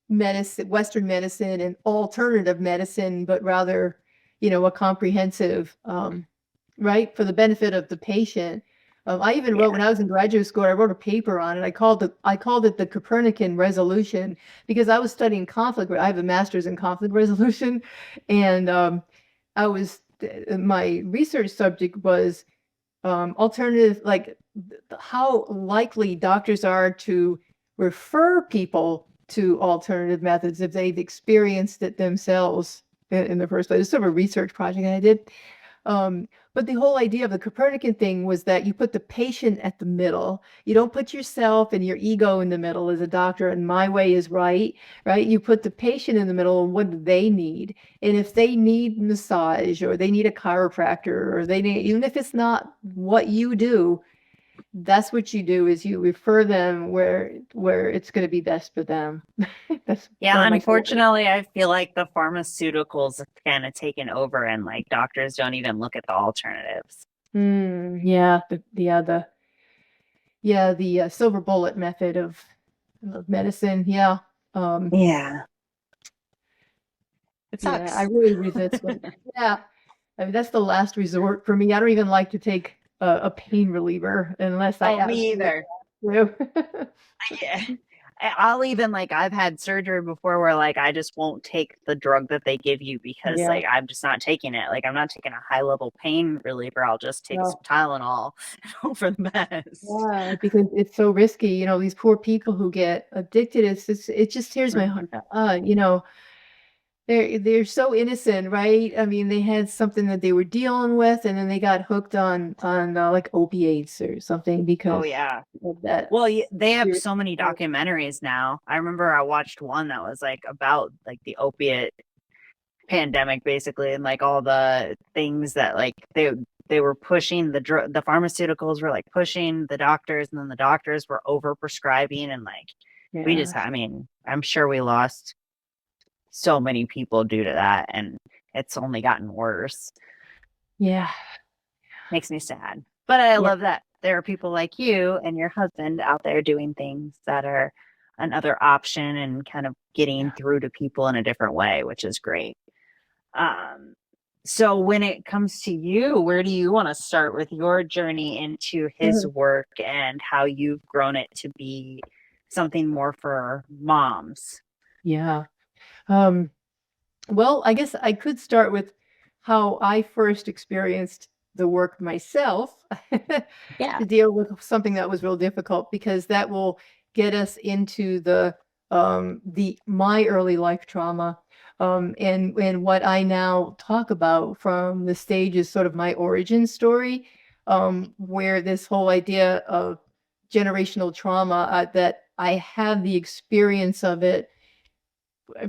medicine, Western medicine, and alternative medicine, but rather, a comprehensive, right, for the benefit of the patient. I even wrote when Yeah. I was in graduate school, I wrote a paper on it. I called it the Copernican resolution, because I was studying conflict. I have a master's in conflict resolution, and I was my research subject was alternative, like how likely doctors are to refer people to alternative methods if they've experienced it themselves in the first place. It's sort of a research project I did. But the whole idea of the Copernican thing was that you put the patient at the middle. You don't put yourself and your ego in the middle as a doctor, and my way is right, right? You put the patient in the middle and what do they need? And if they need massage or they need a chiropractor or they need, even if it's not what you do, that's what you do is you refer them where it's going to be best for them. That's one Yeah, of my stories. unfortunately, I feel like the pharmaceuticals have kind of taken over and like doctors don't even look at the alternatives. Yeah, the silver bullet method of medicine. Yeah. Um, Yeah, it yeah, I sucks. really resist when, yeah, I mean, that's the last resort for me. I don't even like to take a pain reliever unless I Oh, me absolutely either. have to. Yeah. I'll even like I've had surgery before where like I just won't take the drug that they give you because Yeah, like I'm just not taking it. Like I'm not taking a high level pain reliever. I'll just take no, some Tylenol for the best. yeah, because it's so risky. These poor people who get addicted. It just tears my heart. Mhm. They're so innocent, right? I mean, they had something that they were dealing with, and then they got hooked on like opiates or something Oh because yeah. of that. Well, they have Weird- so many documentaries now. I remember I watched one that was like about like the opiate pandemic basically and like all the things that like they were pushing the pharmaceuticals were like pushing the doctors and then the doctors were over prescribing and like we just Yeah, I mean I'm sure we lost so many people due to that and it's only gotten worse. yeah, Makes me sad, but I yeah, love that there are people like you and your husband out there doing things that are another option and kind of getting yeah. through to people in a different way, which is great. Um, so when it comes to you, where do you want to start with your journey into his work and how you've grown it to be something more for moms? Yeah. Um, well, I guess I could start with how I first experienced the work myself Yeah. to deal with something that was real difficult because that will get us into the my early life trauma and what I now talk about from the stage is sort of my origin story where this whole idea of generational trauma that I have the experience of it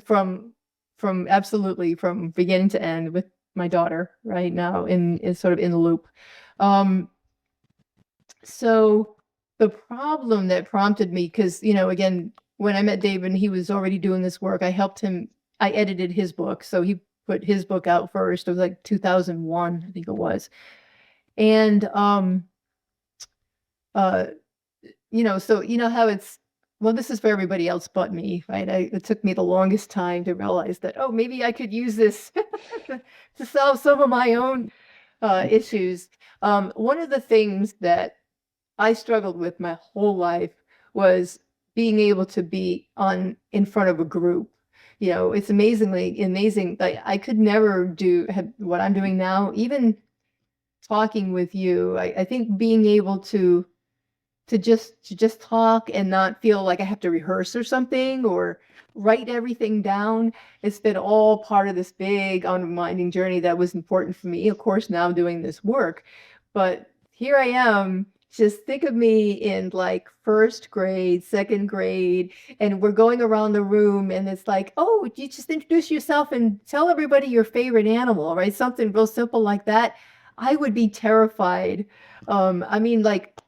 from absolutely from beginning to end with my daughter right now in sort of in the loop. Um, so the problem that prompted me, because again, when I met David and he was already doing this work, I helped him, I edited his book. So he put his book out first. It was like 2001, I think it was. And uh so how it's, well, this is for everybody else but me, right? It took me the longest time to realize that, oh, maybe I could use this to solve some of my own issues. One of the things that I struggled with my whole life was being able to be on in front of a group. It's amazingly amazing. Like I could never have what I'm doing now, even talking with you. I think being able to just talk and not feel like I have to rehearse or something or write everything down. It's been all part of this big unwinding journey that was important for me, of course, now doing this work. But here I am. Just think of me in like first grade, second grade, and we're going around the room, and it's like, oh, you just introduce yourself and tell everybody your favorite animal, right? Something real simple like that. I would be terrified. I mean, like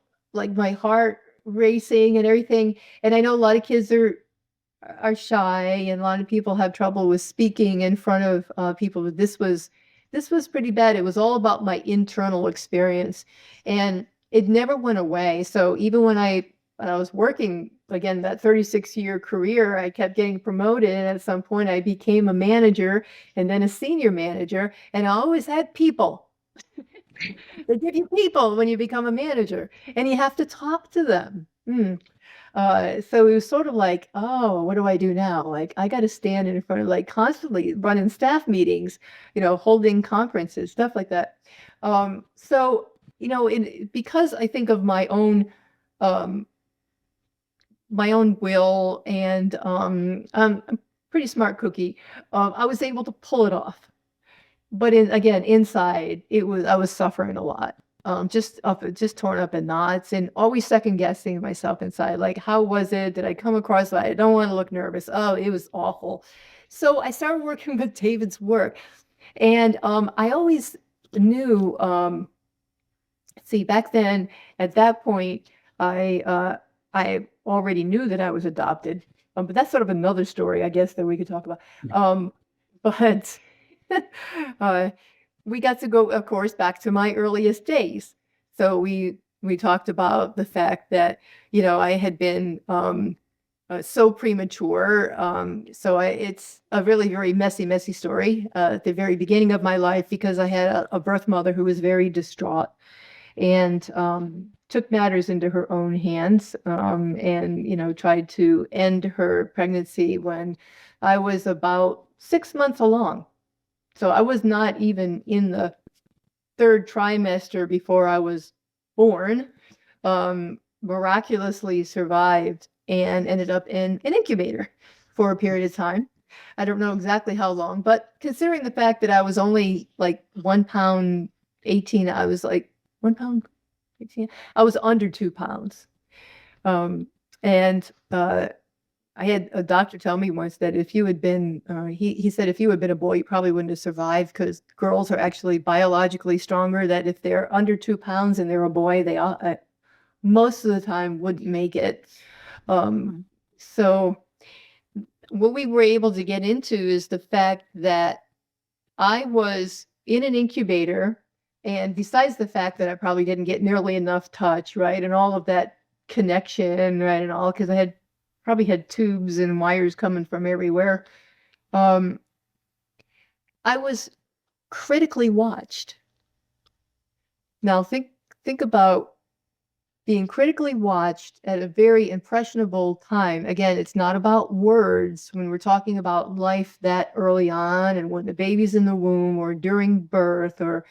my heart racing and everything. And I know a lot of kids are shy, and a lot of people have trouble with speaking in front of people. But this was pretty bad. It was all about my internal experience, and it never went away. So even when I was working again that 36-year career, I kept getting promoted, and at some point I became a manager and then a senior manager, and I always had people. They give you people when you become a manager, and you have to talk to them. So it was sort of like, oh, what do I do now? Like, I got to stand in front of like constantly running staff meetings, holding conferences, stuff like that. So, because I think of um, my own will, and I'm a pretty smart cookie, I was able to pull it off. but again, inside, I was suffering a lot. Just torn up in knots and always second guessing myself inside. Like, how was it? Did I come across? I don't want to look nervous. Oh, it was awful. So I started working with David's work, and I always knew. See, back then, at that point, I already knew that I was adopted. But that's sort of another story, I guess, that we could talk about. Um, but uh, we got to go, of course, back to my earliest days. So we talked about the fact that, I had been so premature. It's a really very messy, messy story at the very beginning of my life, because I had a birth mother who was very distraught and took matters into her own hands, and tried to end her pregnancy when I was about 6 months along. So I was not even in the third trimester before I was born. Miraculously survived and ended up in an incubator for a period of time. I don't know exactly how long, but considering the fact that I was only like 1 pound 18, I was like 1 pound 18. I was under 2 pounds. And I had a doctor tell me once that if you had been, he said, if you had been a boy, you probably wouldn't have survived, because girls are actually biologically stronger, that if they're under 2 pounds and they're a boy, they most of the time wouldn't make it. So what we were able to get into is the fact that I was in an incubator, and besides the fact that I probably didn't get nearly enough touch, right, and all of that connection, right, and all, because I had probably had tubes and wires coming from everywhere. I was critically watched. Now think about being critically watched at a very impressionable time. Again, it's not about words when we're talking about life that early on, and when the baby's in the womb, or during birth, or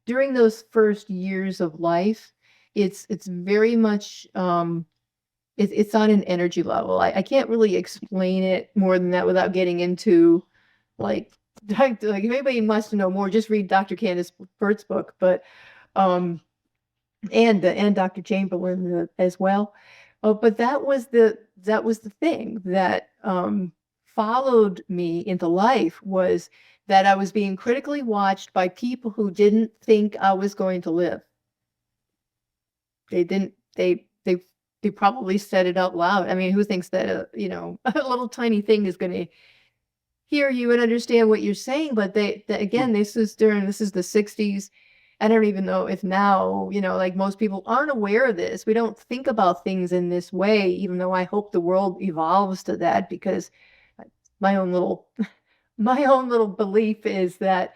during those first years of life. It's very much it's on an energy level. I can't really explain it more than that without getting into like like if anybody wants to know more, just read Dr. Candace Burt's book. But um and Dr. Chamberlain as well. But that was the thing that followed me into life, was that I was being critically watched by people who didn't think I was going to live. They didn't. They probably said it out loud. I mean, who thinks that a little tiny thing is going to hear you and understand what you're saying? But again, this is the 60s. I don't even know if now, like, most people aren't aware of this. We don't think about things in this way, even though I hope the world evolves to that, because my own little my own little belief is that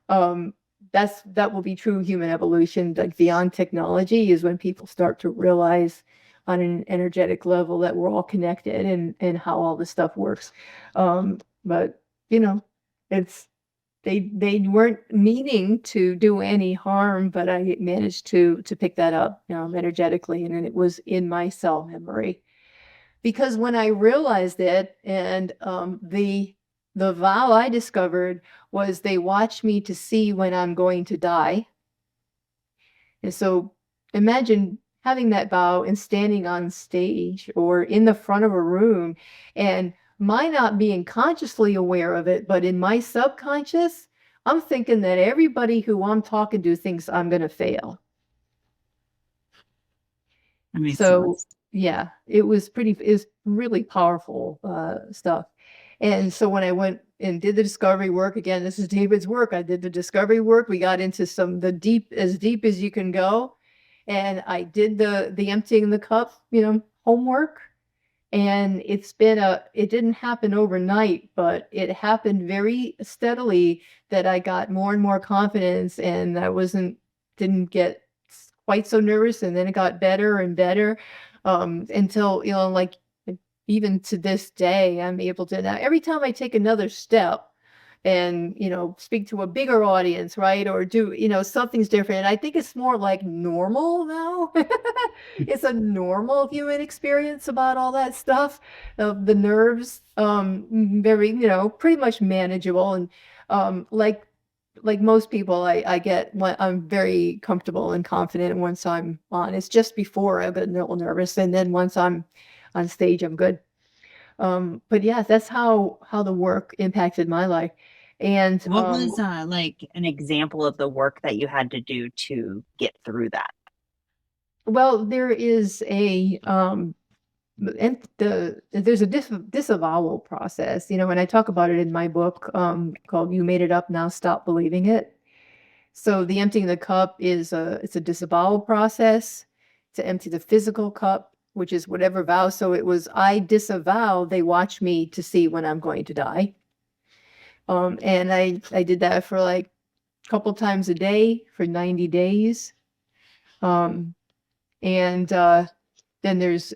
um that will be true human evolution, like beyond technology, is when people start to realize on an energetic level that we're all connected, and how all this stuff works. But it's they weren't meaning to do any harm, but I managed to pick that up, energetically, and then it was in my cell memory. Because when I realized it, and the vow I discovered was, they watch me to see when I'm going to die. And so imagine having that vow and standing on stage or in the front of a room, and my not being consciously aware of it, but in my subconscious, I'm thinking that everybody who I'm talking to thinks I'm going to fail. That makes So sense. yeah, it was really powerful stuff. And so when I went and did the discovery work, again, this is David's work. I did the discovery work. We got into as deep as you can go. And I did the emptying the cup, homework. And it didn't happen overnight, but it happened very steadily, that I got more and more confidence, and I didn't get quite so nervous. And then it got better and better, until, like, even to this day, I'm able to, now every time I take another step and speak to a bigger audience, right, or do something's different, I think it's more like normal now. It's a normal human experience about all that stuff. The nerves, very, pretty much manageable. And like like most people, I get when I'm very comfortable and confident once I'm on. It's just before I get a little nervous, and then once I'm on stage, I'm good. But yeah, that's how the work impacted my life. And What was like an example of the work that you had to do to get through that? well, there is a and there's a disavowal process. And I talk about it in my book called "You Made It Up, Now Stop Believing It." So the emptying the cup is it's a disavowal process to empty the physical cup, which is whatever vow. So it was I disavow, they watch me to see when I'm going to die. And I did that for like a couple times a day for 90 days. Um, and then there's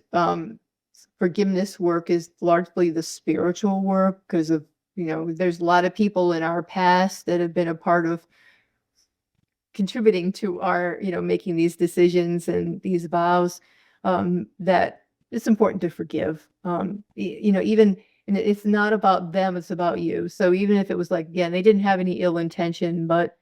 forgiveness work is largely the spiritual work because of, there's a lot of people in our past that have been a part of contributing to our, making these decisions and these vows, that it's important to forgive. Even, and it's not about them, it's about you. So even if it was like, again, they didn't have any ill intention, but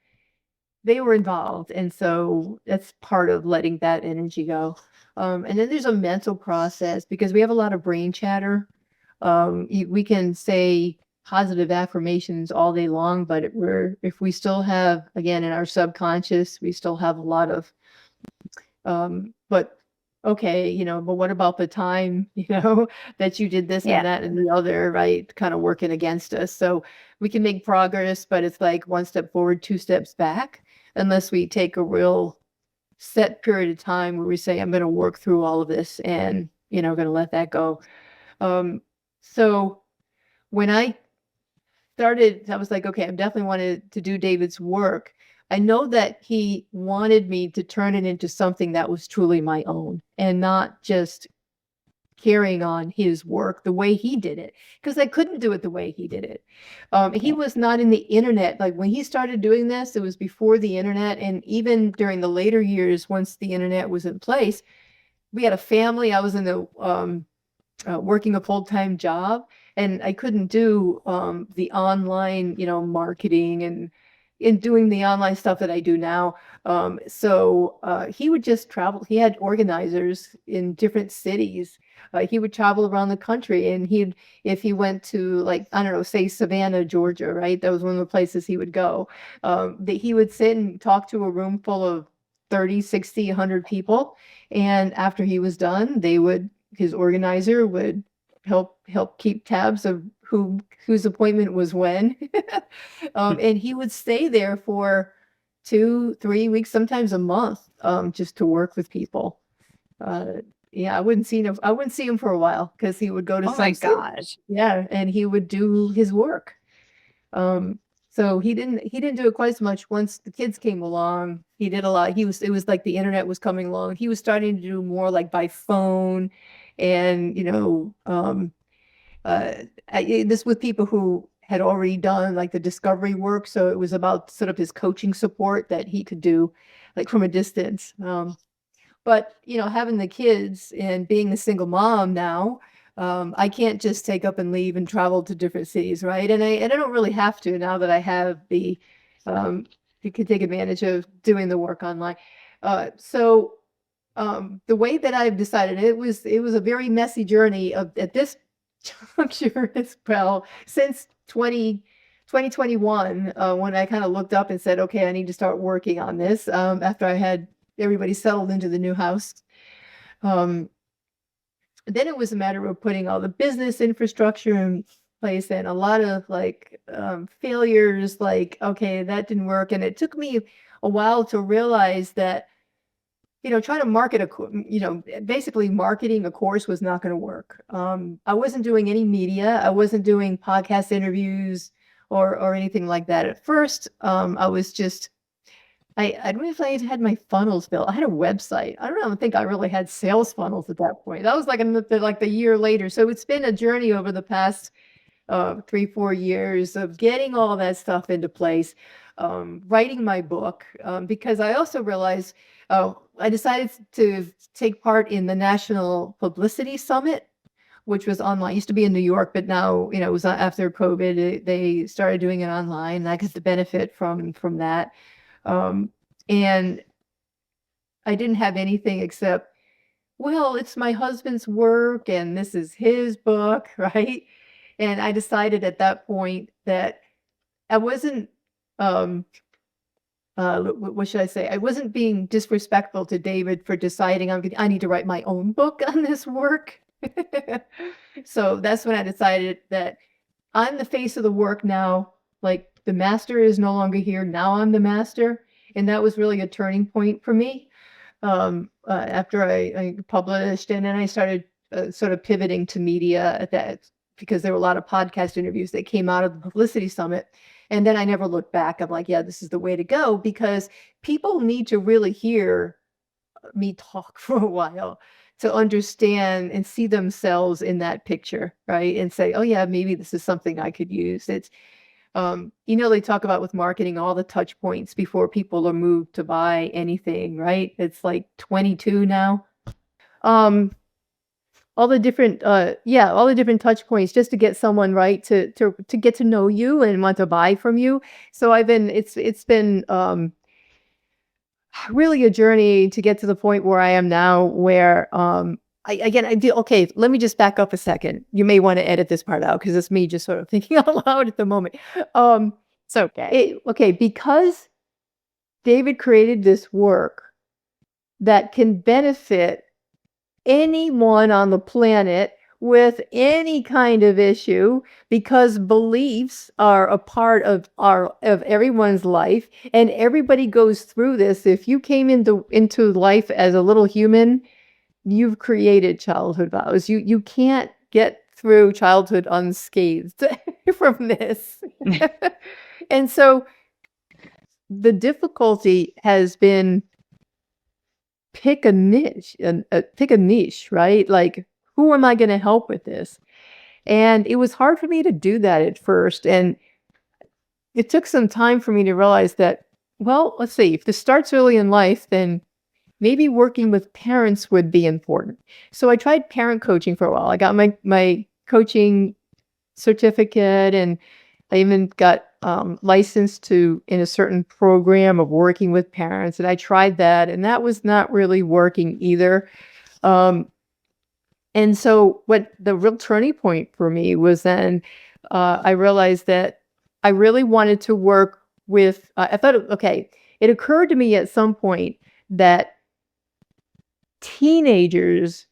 they were involved. And so that's part of letting that energy go. And then there's a mental process because we have a lot of brain chatter. We can say positive affirmations all day long, but if we still have, again, in our subconscious, we still have a lot of, but okay, but what about the time, that you did this and Yeah. that and the other, right? Kind of working against us. So we can make progress, but it's like one step forward, two steps back, unless we take a real set period of time where we say, I'm going to work through all of this and, going to let that go. Um, so when I started, I was like, okay, I definitely wanted to do David's work. I know that he wanted me to turn it into something that was truly my own and not just carrying on his work the way he did it, because I couldn't do it the way he did it. He Yeah. was not in the internet. Like when he started doing this, it was before the internet. And even during the later years, once the internet was in place, we had a family. I was in the working a full-time job, and I couldn't do the online, marketing and in doing the online stuff that I do now. So he would just travel. He had organizers in different cities. He would travel around the country, and if he went to, like, I don't know, say Savannah, Georgia, right? That was one of the places he would go. That he would sit and talk to a room full of 30, 60, 100 people. And after he was done, his organizer would help keep tabs of whose appointment was when. And he would stay there for 2, 3 weeks, sometimes a month, just to work with people. Uh, yeah, I wouldn't see him for a while because he would go to Oh my some city. gosh. Yeah, and he would do his work. Um, so he didn't do it quite as much. Once the kids came along, he did a lot. It was like the internet was coming along. He was starting to do more like by phone and, uh, this with people who had already done like the discovery work. So it was about sort of his coaching support that he could do like from a distance. But, having the kids and being a single mom now, I can't just take up and leave and travel to different cities, right? And I don't really have to now that I have um, you can take advantage of doing the work online. So the way that I've decided, it was a very messy journey at this juncture as well, since 2021, when I kind of looked up and said, okay, I need to start working on this, after I had everybody settled into the new house. Um, then it was a matter of putting all the business infrastructure in place and a lot of like failures, like, okay, that didn't work. And it took me a while to realize that, trying to market basically marketing a course was not going to work. I wasn't doing any media. I wasn't doing podcast interviews or anything like that. At first, I was just I don't know if I had my funnels built. I had a website. I don't think I really had sales funnels at that point. That was like the year later. So it's been a journey over the past 3, 4 years of getting all that stuff into place, writing my book, because I also realized I decided to take part in the National Publicity Summit, which was online. It used to be in New York, but now, it was after COVID, they started doing it online. And I got the benefit from that. Um, and I didn't have anything except, well, it's my husband's work and this is his book, right? And I decided at that point that I wasn't, um, what should I say? I wasn't being disrespectful to David for deciding I need to write my own book on this work. So that's when I decided that I'm the face of the work now. Like the master is no longer here. Now I'm the master. And that was really a turning point for me. After I published, and then I started sort of pivoting to media at that, because there were a lot of podcast interviews that came out of the publicity summit. And then I never looked back. I'm like, yeah, this is the way to go, because people need to really hear me talk for a while to understand and see themselves in that picture, right? And say, oh yeah, maybe this is something I could use. It's they talk about with marketing all the touch points before people are moved to buy anything, right? It's like 22 now. Um, all the different all the different touch points just to get someone, right, to get to know you and want to buy from you. So it's been really a journey to get to the point where I am now, where I do. Okay, let me just back up a second. You may want to edit this part out because it's me just sort of thinking out loud at the moment. It's okay. Okay, because David created this work that can benefit anyone on the planet with any kind of issue, because beliefs are a part of everyone's life, and everybody goes through this. If you came into life as a little human, you've created childhood vows. You can't get through childhood unscathed from this. And so the difficulty has been pick a niche, right? Like, who am I going to help with this? And it was hard for me to do that at first. And it took some time for me to realize that, well, let's see, if this starts early in life, then maybe working with parents would be important. So I tried parent coaching for a while. I got my coaching certificate, and I even got licensed in a certain program of working with parents. And I tried that, and that was not really working either. And so what the real turning point for me was then I realized that I really wanted to work with, I thought, okay, it occurred to me at some point that teenagers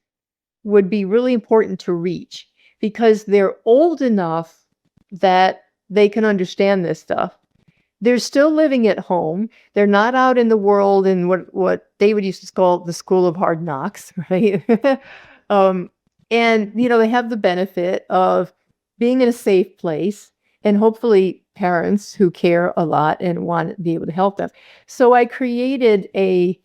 would be really important to reach, because they're old enough that they can understand this stuff. They're still living at home. They're not out in the world in what David used to call the school of hard knocks, right? um, and they have the benefit of being in a safe place, and hopefully parents who care a lot and want to be able to help them. So I created a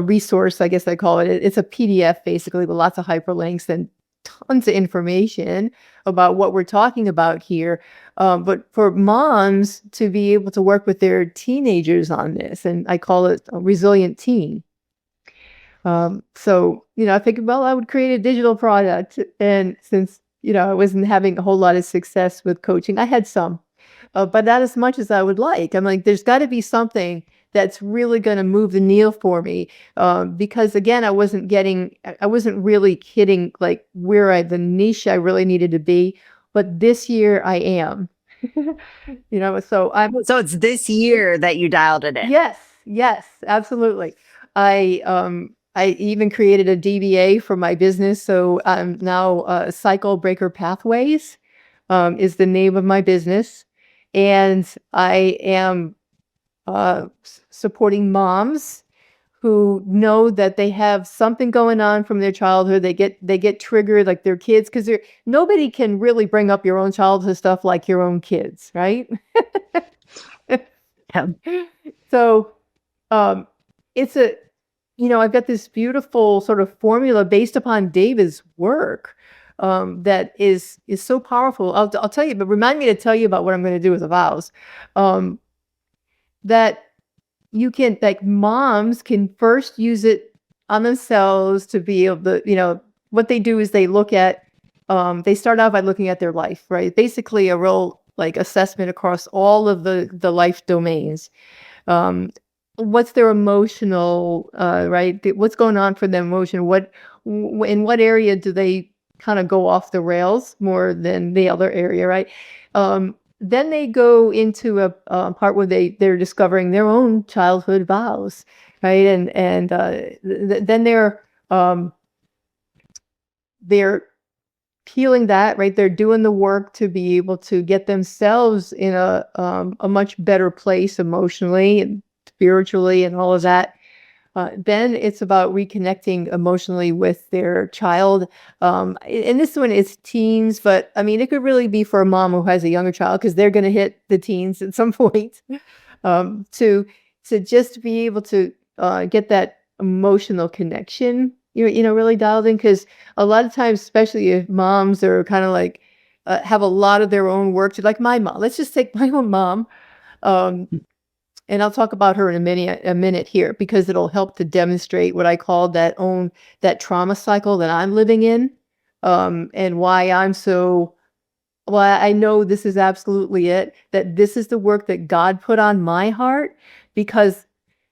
resource, I guess I call it. It's a PDF basically with lots of hyperlinks and tons of information about what we're talking about here. But for moms to be able to work with their teenagers on this, and I call it a resilient teen. So, I figured, well, I would create a digital product. And since, I wasn't having a whole lot of success with coaching, I had some, but not as much as I would like. I'm like, there's got to be something that's really going to move the needle for me. Because again, I wasn't really hitting like the niche I really needed to be. But this year I am, so So it's this year that you dialed it in. Yes, absolutely. I even created a DBA for my business. So I'm now Cycle Breaker Pathways is the name of my business. And I am supporting moms who know that they have something going on from their childhood. They get triggered, like their kids, because nobody can really bring up your own childhood stuff like your own kids, right? Yeah. So it's I've got this beautiful sort of formula based upon David's work that is so powerful. I'll tell you, but remind me to tell you about what I'm going to do with the vows. That you can, like, moms can first use it on themselves to be able to, what they do is they look at they start out by looking at their life, right? Basically a real like assessment across all of the life domains. Um, what's their emotional, right? What's going on for them emotion? In what area do they kind of go off the rails more than the other area, right? Then they go into a part where they're discovering their own childhood vows, right? And then they're healing that, right? They're doing the work to be able to get themselves in a much better place emotionally and spiritually and all of that. Then it's about reconnecting emotionally with their child. And this one is teens, but I mean, it could really be for a mom who has a younger child because they're going to hit the teens at some point. um, to to just be able to get that emotional connection, really dialed in. Because a lot of times, especially if moms are kind of like have a lot of their own work to, like my mom. Let's just take my own mom. Um, and I'll talk about her in a minute here because it'll help to demonstrate what I call that trauma cycle that I'm living in, and why I'm so well, I know this is absolutely it, that this is the work that God put on my heart because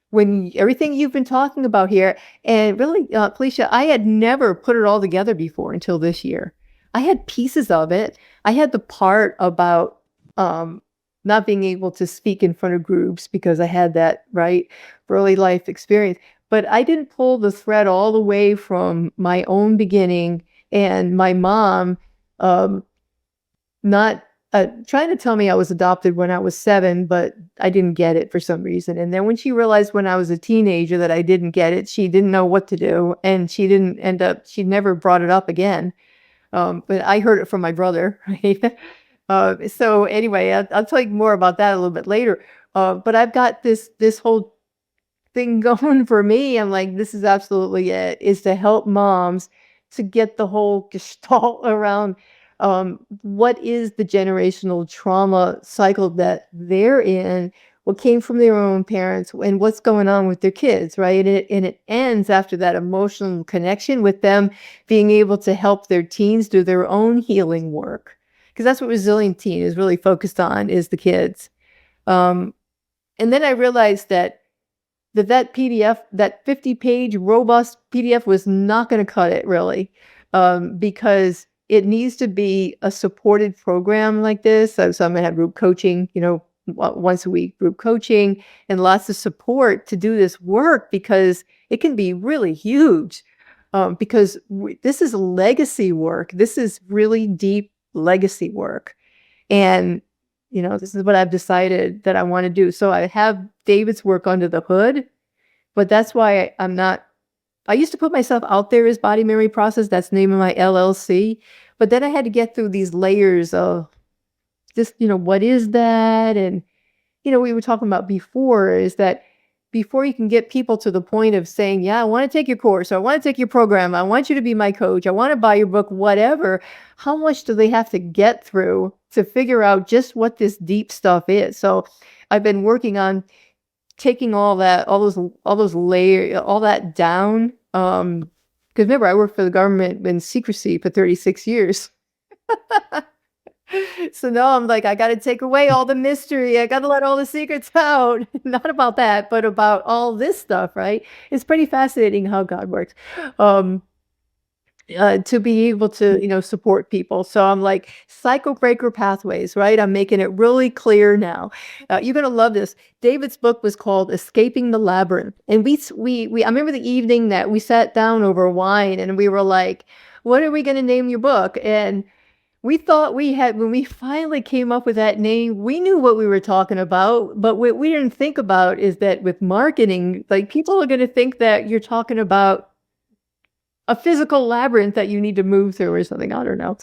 when everything you've been talking about here, and really, Felicia, I had never put it all together before until this year. I had pieces of it. I had the part about um, not being able to speak in front of groups because I had that, right, early life experience. But I didn't pull the thread all the way from my own beginning and my mom. Um, not trying to tell me I was adopted when I was 7, but I didn't get it for some reason. And then when she realized when I was a teenager that I didn't get it, she didn't know what to do, and she never brought it up again. But I heard it from my brother, right? So anyway, I'll tell you more about that a little bit later. But I've got this whole thing going for me. I'm like, this is absolutely it, is to help moms to get the whole gestalt around what is the generational trauma cycle that they're in, what came from their own parents, and what's going on with their kids, right? And it ends after that emotional connection with them being able to help their teens do their own healing work. Because that's what Resilient Teen is really focused on, is the kids. Um, and then I realized that PDF, that 50-page robust PDF was not going to cut it really, because it needs to be a supported program like this. So I'm going to have group coaching, once a week, group coaching and lots of support to do this work because it can be really huge. Because this is legacy work. This is really deep legacy work. And this is what I've decided that I want to do. So I have David's work under the hood, but that's why I'm not. I used to put myself out there as Body Memory Process. That's the name of my LLC. But then I had to get through these layers of just, what is that? And, we were talking about before is that before you can get people to the point of saying, yeah, I want to take your course, or I want to take your program, I want you to be my coach, I want to buy your book, whatever, how much do they have to get through to figure out just what this deep stuff is? So I've been working on taking all those layers, all that down. Because remember, I worked for the government in secrecy for 36 years. So now I'm like, I got to take away all the mystery. I got to let all the secrets out. Not about that, but about all this stuff, right? It's pretty fascinating how God works. To be able to, support people. So I'm like, cycle breaker pathways, right? I'm making it really clear now. You're going to love this. David's book was called Escaping the Labyrinth. And I remember the evening that we sat down over wine and we were like, what are we going to name your book? And we thought when we finally came up with that name, we knew what we were talking about, but what we didn't think about is that with marketing, like people are going to think that you're talking about a physical labyrinth that you need to move through or something. I don't know.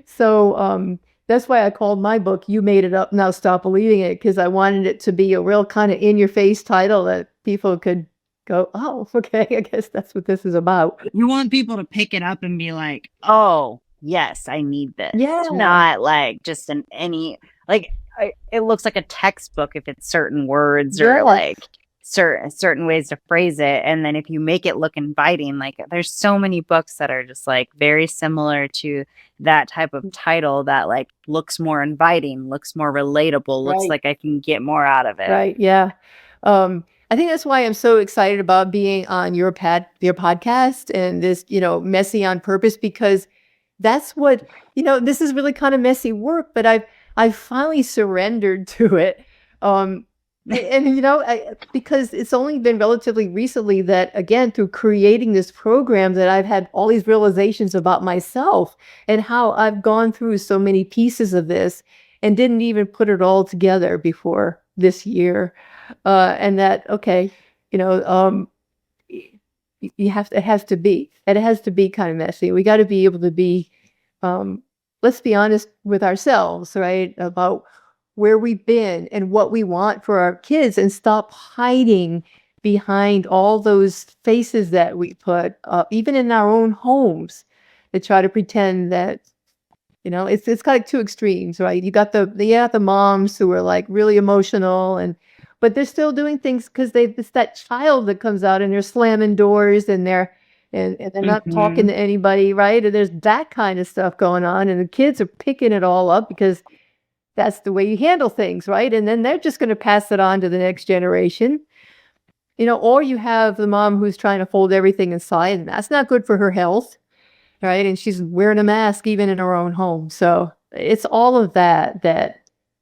So that's why I called my book You Made It Up, Now Stop Believing It, because I wanted it to be a real kind of in-your-face title that people could go, oh, okay, I guess that's what this is about. You want people to pick it up and be like, oh, yes, I need this. Yeah. Not like just it looks like a textbook if it's certain words or Yeah. like certain ways to phrase it, and then if you make it look inviting, like there's so many books that are just like very similar to that type of title that like looks more inviting, looks more relatable, looks Right. like I can get more out of it. Right. Yeah. I think that's why I'm so excited about being on your podcast and this, messy on purpose, because that's what, this is really kind of messy work, but I've finally surrendered to it. Um, and because it's only been relatively recently that, again, through creating this program, that I've had all these realizations about myself and how I've gone through so many pieces of this and didn't even put it all together before this year. And that, okay, you know, um, it has to be kind of messy. We got to be able to be, let's be honest with ourselves, right? About where we've been and what we want for our kids, and stop hiding behind all those faces that we put, even in our own homes, to try to pretend that, it's kind of two extremes, right? You got the moms who are like really emotional, but they're still doing things because it's that child that comes out and they're slamming doors, and they're not talking Hmm. to anybody, right? And there's that kind of stuff going on, and the kids are picking it all up because that's the way you handle things, right? And then they're just going to pass it on to the next generation. Or you have the mom who's trying to fold everything inside, and that's not good for her health, right? And she's wearing a mask even in her own home. So it's all of that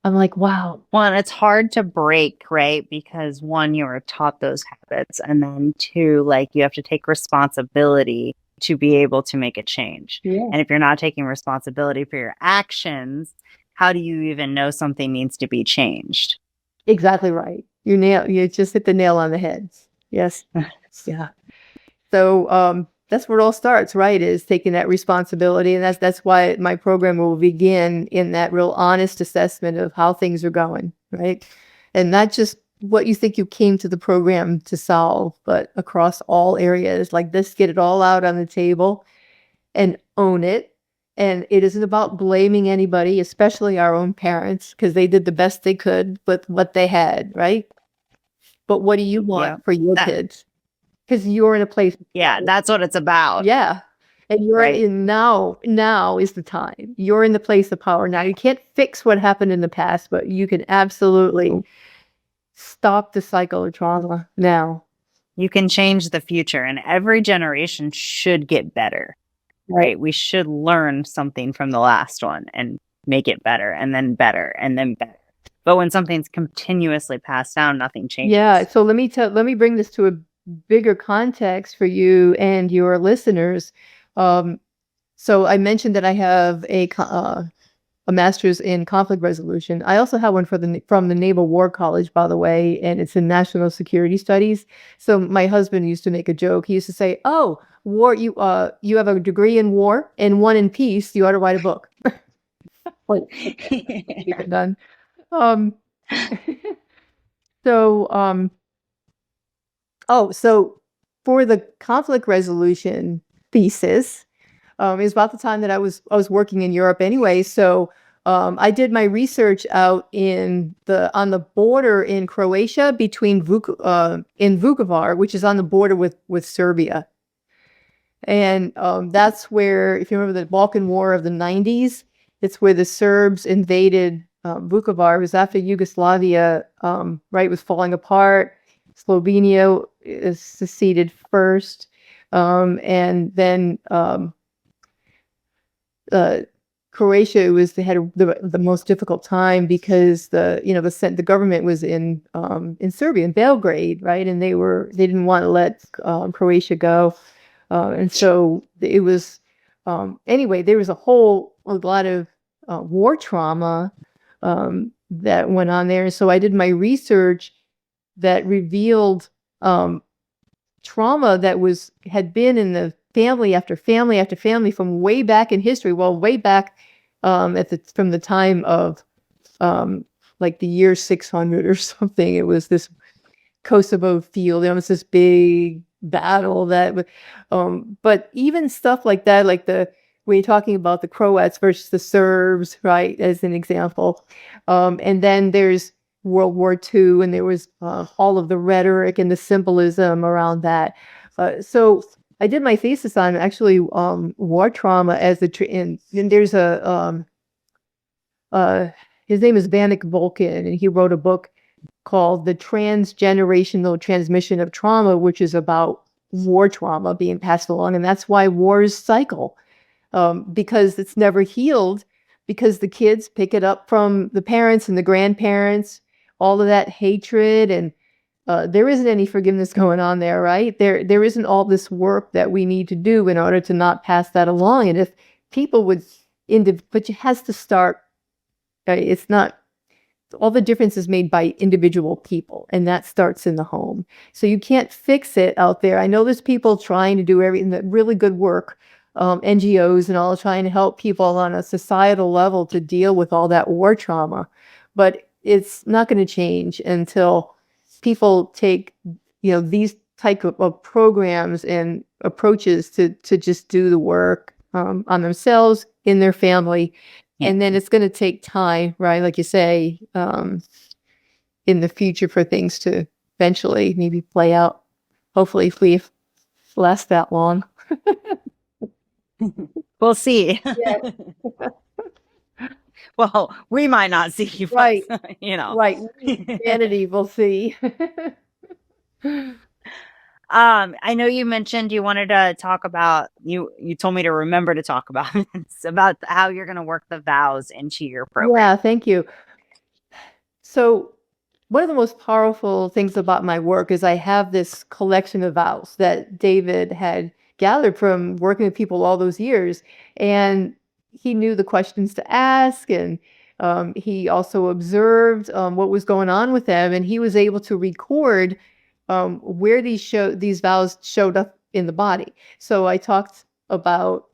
I'm like, wow. Well, and it's hard to break, right? Because one, you were taught those habits, and then two, like you have to take responsibility to be able to make a change. Yeah. And if you're not taking responsibility for your actions, how do you even know something needs to be changed? Exactly right. You just hit the nail on the head. Yes. Yeah. So that's where it all starts, right? Is taking that responsibility. And that's why my program will begin in that real honest assessment of how things are going, right? And not just what you think you came to the program to solve, but across all areas like this, get it all out on the table and own it. And it isn't about blaming anybody, especially our own parents, because they did the best they could with what they had, right? But what do you Yeah. want for your That, kids? Because you're in a place, yeah, that's what it's about, yeah. And you're right? in now is the time. You're in the place of power now. You can't fix what happened in the past, but you can absolutely stop the cycle of trauma now. You can change the future, and every generation should get better, right? We should learn something from the last one and make it better and then better and then better. But when something's continuously passed down, nothing Yeah. changes. So let me bring this to a bigger context for you and your listeners. Um, so I mentioned that I have a master's in conflict resolution. I also have one from the Naval War College, by the way, and it's in national security studies. So my husband used to make a joke. He used to say, "Oh, war, you have a degree in war and one in peace. You ought to write a book." Like, keep it done. Um, so so for the conflict resolution thesis, it was about the time that I was working in Europe anyway. So I did my research out on the border in Croatia between in Vukovar, which is on the border with Serbia. And that's where, if you remember the Balkan War of the 90s, it's where the Serbs invaded Vukovar. It was after Yugoslavia, right, was falling apart. Slovenia is seceded first. And then Croatia had the most difficult time because the government was in Serbia, in Belgrade, right, and they didn't want to let Croatia go, and so it was anyway. There was a lot of war trauma that went on there. So I did my research that revealed trauma that had been in the family after family after family from way back in history. Well, way back from the time of like the year 600 or something. It was this Kosovo field. It was this big battle but even stuff like that, like when you're talking about the Croats versus the Serbs, right, as an example. And then there's World War II, and there was all of the rhetoric and the symbolism around that. So I did my thesis on actually war trauma as and there's a uh, his name is Vanek Volkin, and he wrote a book called The Transgenerational Transmission of Trauma, which is about war trauma being passed along. And that's why wars cycle, because it's never healed, because the kids pick it up from the parents and the grandparents, all of that hatred. And there isn't any forgiveness going on there, right? There isn't all this work that we need to do in order to not pass that along. And if people would, but it has to start, it's not, all the difference is made by individual people, and that starts in the home. So you can't fix it out there. I know there's people trying to do everything, that really good work, NGOs and all, trying to help people on a societal level to deal with all that war trauma, but it's not going to change until people take, these type of programs and approaches to just do the work on themselves, in their family. Yeah. And then it's going to take time, right? Like you say, in the future for things to eventually maybe play out. Hopefully, if we last that long. We'll see. Yeah. Well, we might not see, but, Right. know. Right. Humanity, we'll see. I know you mentioned you wanted to talk about, you told me to remember to talk about it's about how you're going to work the vows into your program. Yeah, thank you. So one of the most powerful things about my work is I have this collection of vows that David had gathered from working with people all those years. And he knew the questions to ask, and he also observed what was going on with them, and he was able to record where these vows showed up in the body. So I talked about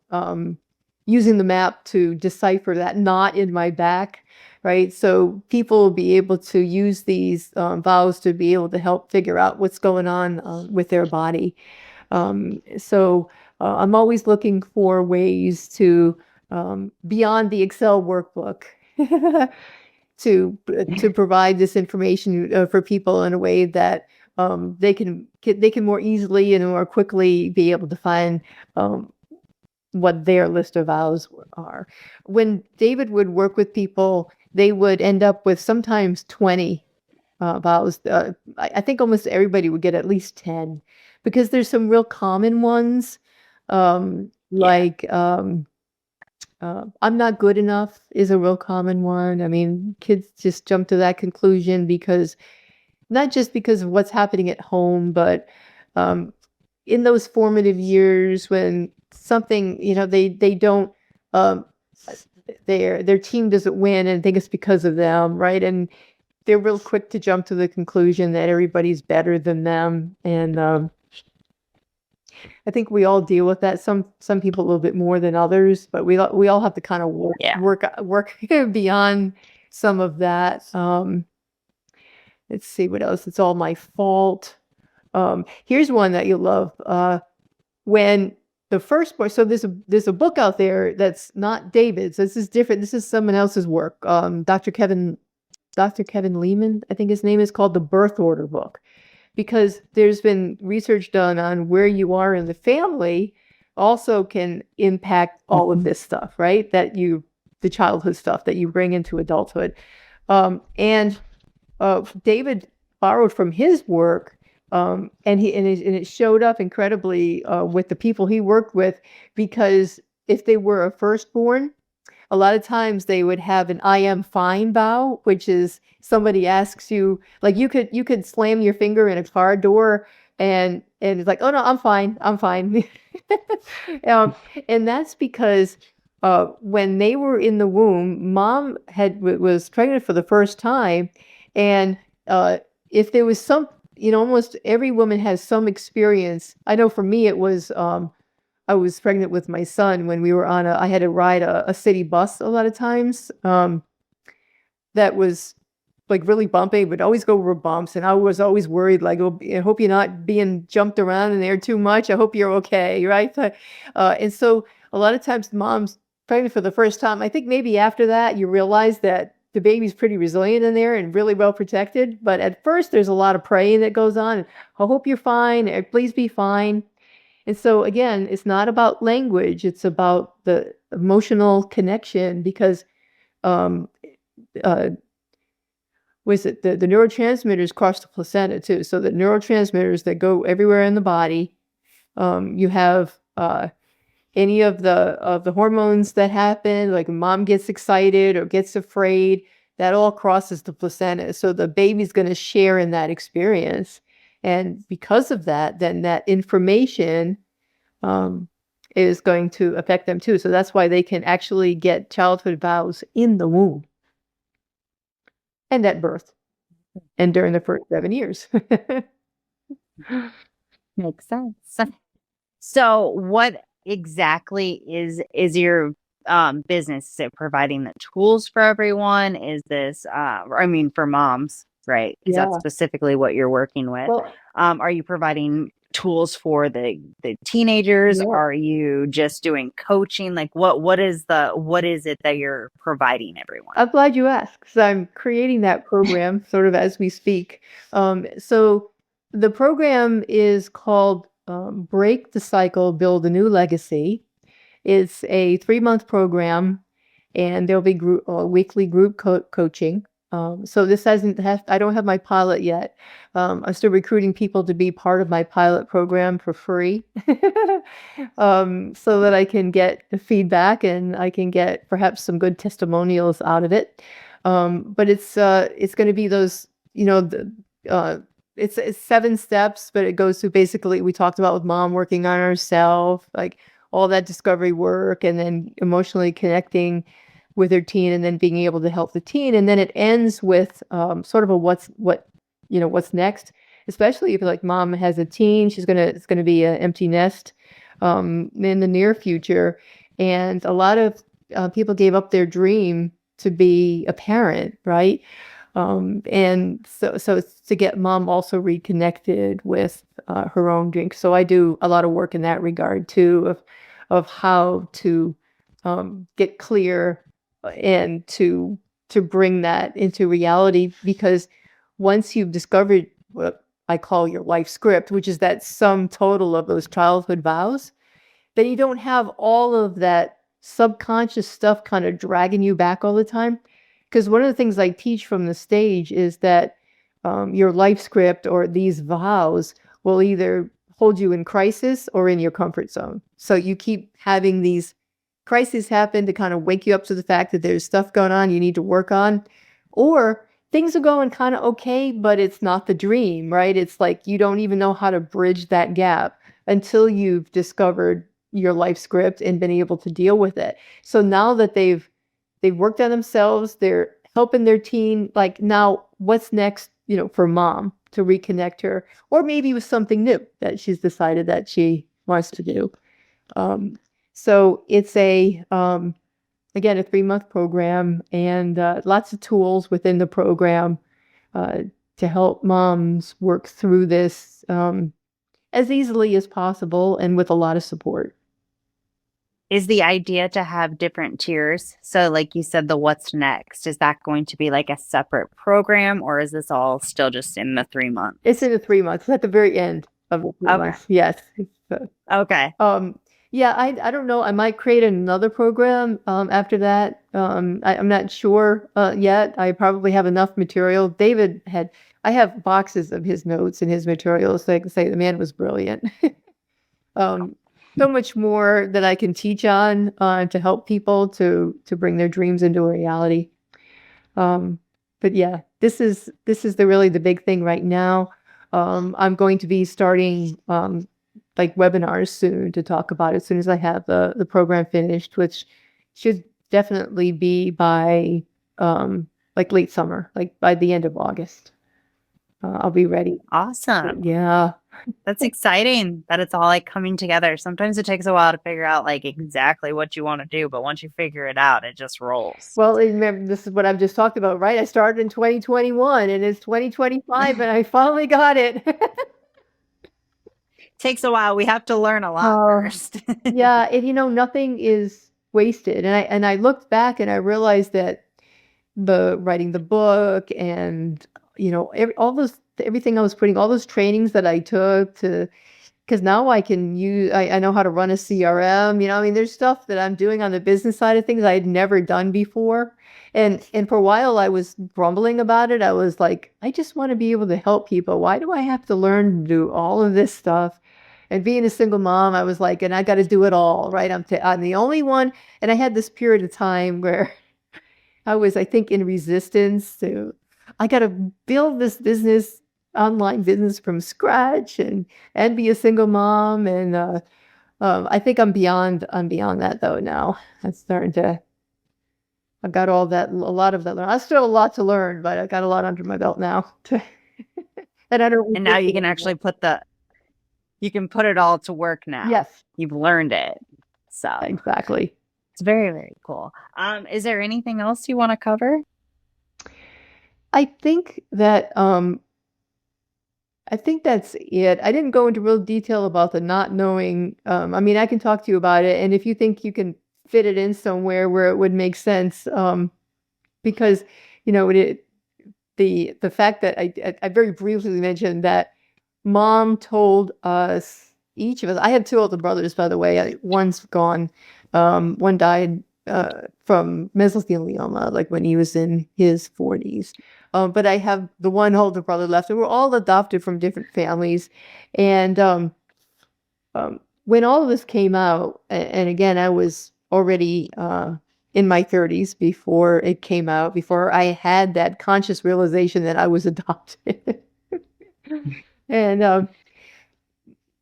using the map to decipher that knot in my back, right? So people will be able to use these vows to be able to help figure out what's going on with their body. So I'm always looking for ways to, beyond the Excel workbook, to provide this information for people in a way that they can more easily and more quickly be able to find what their list of vows are. When David would work with people, they would end up with sometimes 20 vows. I think almost everybody would get at least 10, because there's some real common ones, like I'm not good enough is a real common one. I mean, kids just jump to that conclusion because, not just because of what's happening at home, but in those formative years when something, they don't, their team doesn't win and think it's because of them, right? And they're real quick to jump to the conclusion that everybody's better than them. And I think we all deal with that. Some people a little bit more than others, but we all have to kind of work beyond some of that. Let's see what else. It's all my fault. Here's one that you'll love. When the first boy, so there's a book out there that's not David's. This is different. This is someone else's work. Dr. Kevin Lehman, I think his name is, called The Birth Order Book, because there's been research done on where you are in the family also can impact all of this stuff, right? The childhood stuff that you bring into adulthood. And David borrowed from his work, and it showed up incredibly with the people he worked with, because if they were a firstborn, a lot of times they would have an "I am fine" vow, which is somebody asks you, like, you could slam your finger in a car door and it's like, "Oh no, I'm fine. And that's because when they were in the womb, mom was pregnant for the first time, and if there was some, almost every woman has some experience. I know for me, it was, I was pregnant with my son when we were I had to ride a city bus a lot of times. That was like really bumpy, but always go over bumps. And I was always worried, like, "Oh, I hope you're not being jumped around in there too much. I hope you're okay." Right. And so a lot of times moms pregnant for the first time, I think maybe after that you realize that the baby's pretty resilient in there and really well protected. But at first, there's a lot of praying that goes on. I hope you're fine. Please be fine. And so again, it's not about language. It's about the emotional connection because um, uh, was it the neurotransmitters cross the placenta too. So the neurotransmitters that go everywhere in the body. You have any of the hormones that happen, like mom gets excited or gets afraid, that all crosses the placenta. So the baby's going to share in that experience. And because of that, then that information um, is going to affect them too. So that's why they can actually get childhood vows in the womb and at birth and during the first 7 years. Makes sense. So what exactly is your business? Is it providing the tools for everyone? Is this I mean for moms, right? Is that Yeah. specifically what you're working with? Well, Are you providing tools for the teenagers? yeah. Are you just doing coaching? Like what is it that you're providing everyone? I'm glad you asked because I'm creating that program sort of as we speak. So the program is called Break the Cycle, Build a New Legacy. It's a 3-month program, and there'll be weekly group coaching. So this I don't have my pilot yet. I'm still recruiting people to be part of my pilot program for free, so that I can get the feedback and I can get perhaps some good testimonials out of it. But it's going to be those, it's 7 steps, but it goes through basically we talked about with mom working on herself, like all that discovery work, and then emotionally connecting with her teen, and then being able to help the teen, and then it ends with sort of a what's next. Especially if like mom has a teen, it's gonna be an empty nest in the near future, and a lot of people gave up their dream to be a parent, right? And so it's to get mom also reconnected with her own dream. So I do a lot of work in that regard too, of how to get clear and to bring that into reality. Because once you've discovered what I call your life script, which is that sum total of those childhood vows, then you don't have all of that subconscious stuff kind of dragging you back all the time. Because one of the things I teach from the stage is that your life script or these vows will either hold you in crisis or in your comfort zone. So you keep having these crises happen to kind of wake you up to the fact that there's stuff going on you need to work on, or things are going kind of okay, but it's not the dream, right? It's like you don't even know how to bridge that gap until you've discovered your life script and been able to deal with it. So now that they've worked on themselves, they're helping their teen, like now what's next, for mom to reconnect her, or maybe with something new that she's decided that she wants to do. So it's again, a 3-month program, and lots of tools within the program to help moms work through this as easily as possible and with a lot of support. Is the idea to have different tiers? So like you said, the what's next, is that going to be like a separate program, or is this all still just in the 3 months? It's in the 3 months. It's at the very end of the 3 Okay. months. Yes. So, Okay. yeah, I don't know. I might create another program after that. I'm not sure yet. I probably have enough material. I have boxes of his notes and his materials, so I can say the man was brilliant. So much more that I can teach on to help people to bring their dreams into a reality. But yeah, this is really the big thing right now. I'm going to be starting like webinars soon to talk about it as soon as I have the program finished, which should definitely be by like late summer, like by the end of August. I'll be ready. Awesome. Yeah. That's exciting that it's all like coming together. Sometimes it takes a while to figure out like exactly what you want to do, but once you figure it out, it just rolls. Well, remember, this is what I've just talked about, right? I started in 2021 and it's 2025 and I finally got it. Takes a while. We have to learn a lot first. Yeah, and nothing is wasted. And I looked back and I realized that the writing the book and, everything I was putting, all those trainings that I took to, because now I can use, I know how to run a CRM, I mean, there's stuff that I'm doing on the business side of things I had never done before. And for a while I was grumbling about it. I was like, I just want to be able to help people. Why do I have to learn to do all of this stuff? And being a single mom, I was like, and I got to do it all, right? I'm the only one. And I had this period of time where I was, I think, in resistance to, I got to build this business, online business from scratch and be a single mom. And I think I'm beyond that though now. I'm starting to, I got all that, a lot of that. I still have a lot to learn, but I got a lot under my belt now. And I don't And now resist you it can anymore. actually you can put it all to work now. Yes, You've learned it. So exactly. it's very, very cool. Is there anything else you want to cover? I think that I think that's it. I didn't go into real detail about the not knowing. I mean, I can talk to you about it, and if you think you can fit it in somewhere where it would make sense, because the fact that I very briefly mentioned that mom told us, each of us. I had two older brothers, by the way. One's gone. One died from mesothelioma, like when he was in his 40s. But I have the one older brother left, and we're all adopted from different families. And when all of this came out, and again, I was already in my 30s before it came out, before I had that conscious realization that I was adopted. And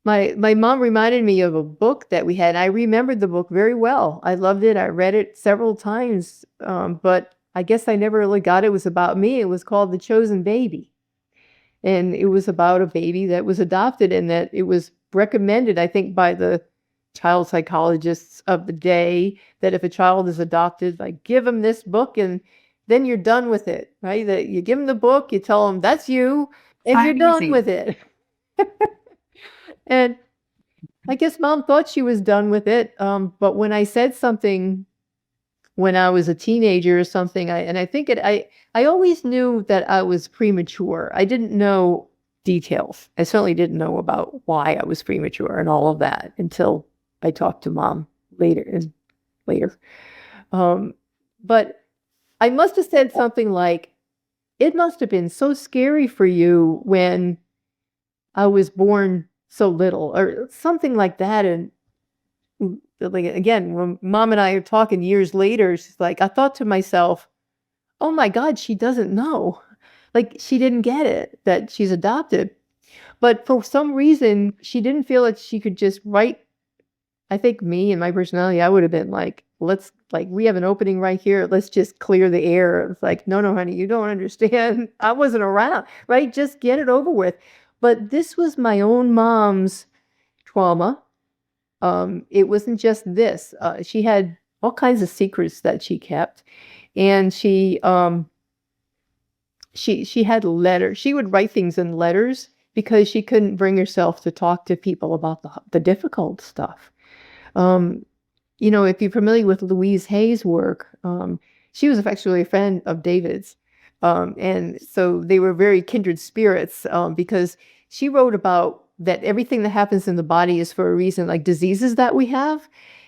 my mom reminded me of a book that we had. I remembered the book very well. I loved it. I read it several times, but I guess I never really got it. It was about me. It was called The Chosen Baby. And it was about a baby that was adopted and that it was recommended, I think, by the child psychologists of the day that if a child is adopted, like give them this book and then you're done with it, right? That you give them the book, you tell them that's you, and you're That done easy. with it. And I guess mom thought she was done with it. But when I said something when I was a teenager or something, I always knew that I was premature. I didn't know details. I certainly didn't know about why I was premature and all of that until I talked to mom later. Um, but I must have said something like, it must have been so scary for you when I was born so little or something like that. And like, again, when mom and I are talking years later, she's like, I thought to myself, oh my God, she doesn't know. Like she didn't get it that she's adopted. But for some reason, she didn't feel that she could just write. I think me and my personality, I would have been like, let's like, we have an opening right here. Let's just clear the air. It's like, no, honey, you don't understand. I wasn't around, right? Just get it over with. But this was my own mom's trauma. It wasn't just this. She had all kinds of secrets that she kept, and she had letters. She would write things in letters because she couldn't bring herself to talk to people about the difficult stuff. Um, if you're familiar with Louise Hay's work, she was actually a friend of David's. And so they were very kindred spirits because she wrote about that everything that happens in the body is for a reason, like diseases that we have.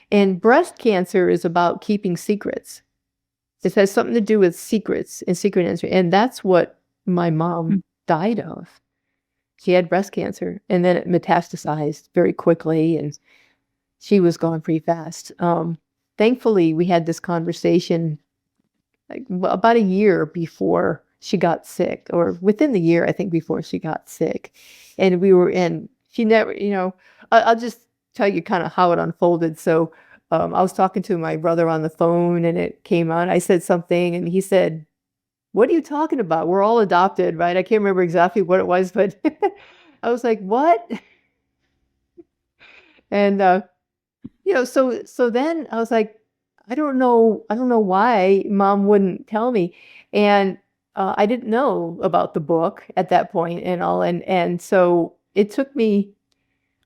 And breast cancer is about keeping secrets. It has something to do with secrets and secret entry. And that's what my mom died of. She had breast cancer and then it metastasized very quickly and she was gone pretty fast. Thankfully, we had this conversation like about a year before she got sick, or within the year, I think, before she got sick. And she never, I'll just tell you kind of how it unfolded. So I was talking to my brother on the phone and it came on. I said something and he said, what are you talking about? We're all adopted, right? I can't remember exactly what it was, but I was like, what? And so then I was like, I don't know why mom wouldn't tell me. And I didn't know about the book at that point and all. And so it took me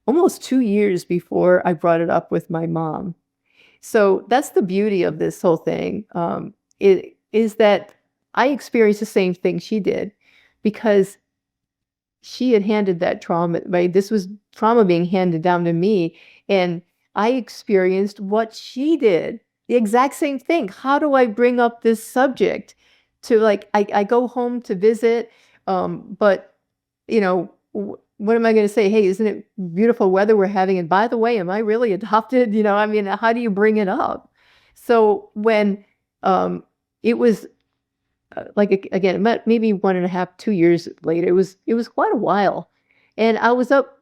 almost 2 years before I brought it up with my mom. So that's the beauty of this whole thing. It is that I experienced the same thing she did because she had handed that trauma, right? This was trauma being handed down to me. And I experienced what she did, the exact same thing. How do I bring up this subject to like, I go home to visit, but you know, what am I going to say? Hey, isn't it beautiful weather we're having? And by the way, am I really adopted? You know, I mean, how do you bring it up? So when um, it was like again, maybe 1.5, 2 years later. It was quite a while, and I was up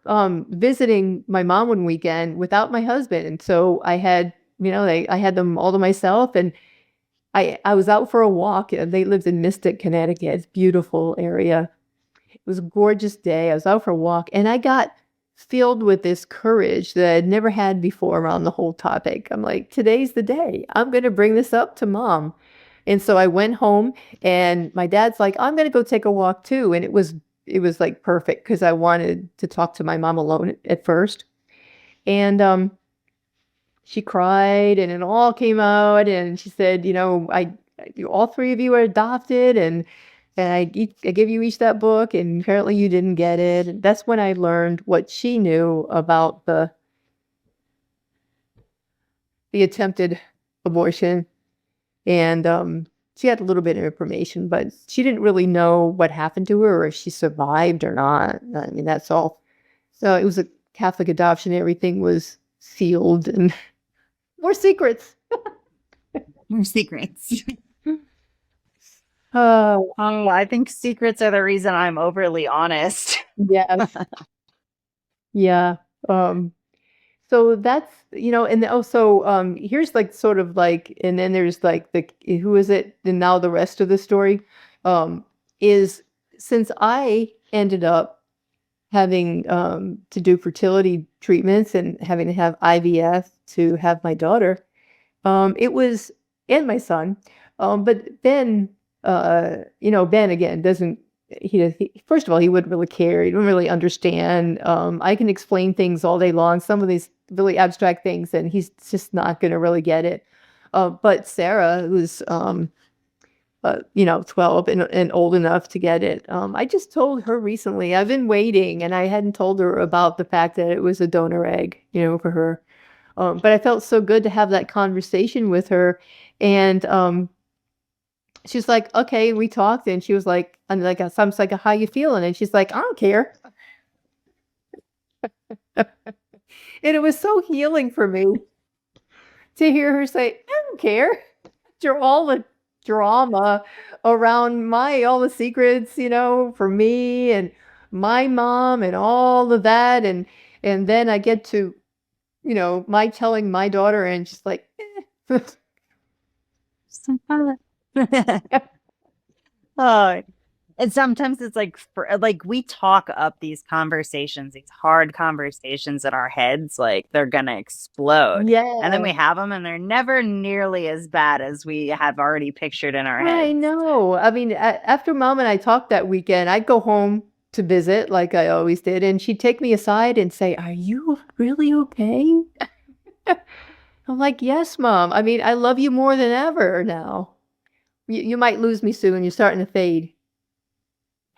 visiting my mom one weekend without my husband, and so I had I had them all to myself, and I was out for a walk. And they lived in Mystic, Connecticut. It's a beautiful area. It was a gorgeous day. I was out for a walk, and I got filled with this courage that I'd never had before around the whole topic. I'm like, today's the day. I'm going to bring this up to mom. And so I went home and my dad's like, I'm going to go take a walk too. And it was like perfect because I wanted to talk to my mom alone at first. And she cried and it all came out and she said, all three of you are adopted and I give you each that book and apparently you didn't get it. And that's when I learned what she knew about the attempted abortion. And she had a little bit of information, but she didn't really know what happened to her or if she survived or not. I mean, that's all. So it was a Catholic adoption. Everything was sealed and more secrets. Your secrets. Oh, Oh, I think secrets are the reason I'm overly honest. yes. Yeah. So that's, and also, here's like sort of like, and then there's like who is it? And now the rest of the story, is since I ended up having, to do fertility treatments and having to have IVF to have my daughter, it was, and my son, but Ben, Ben again doesn't, first of all, he wouldn't really care. He didn't really understand. I can explain things all day long, some of these really abstract things, and he's just not going to really get it. But Sarah, who's, 12 and old enough to get it. I just told her recently, I've been waiting and I hadn't told her about the fact that it was a donor egg, for her. But I felt so good to have that conversation with her. And she's like, okay, we talked, and she was like, I'm like, I'm like, how you feeling? And she's like, I don't care. And it was so healing for me to hear her say, I don't care. After all the drama around all the secrets, for me and my mom and all of that. And then I get to, my telling my daughter, and she's like, eh. Oh, and sometimes it's like we talk up these conversations, these hard conversations in our heads, like they're gonna explode. And then Yeah. we have them and they're never nearly as bad as we have already pictured in our I heads. know. I mean, after mom and I talked that weekend, I'd go home to visit like I always did, and she'd take me aside and say, are you really okay? I'm like, yes, mom. I mean, I love you more than ever now. You might lose me soon. You're starting to fade.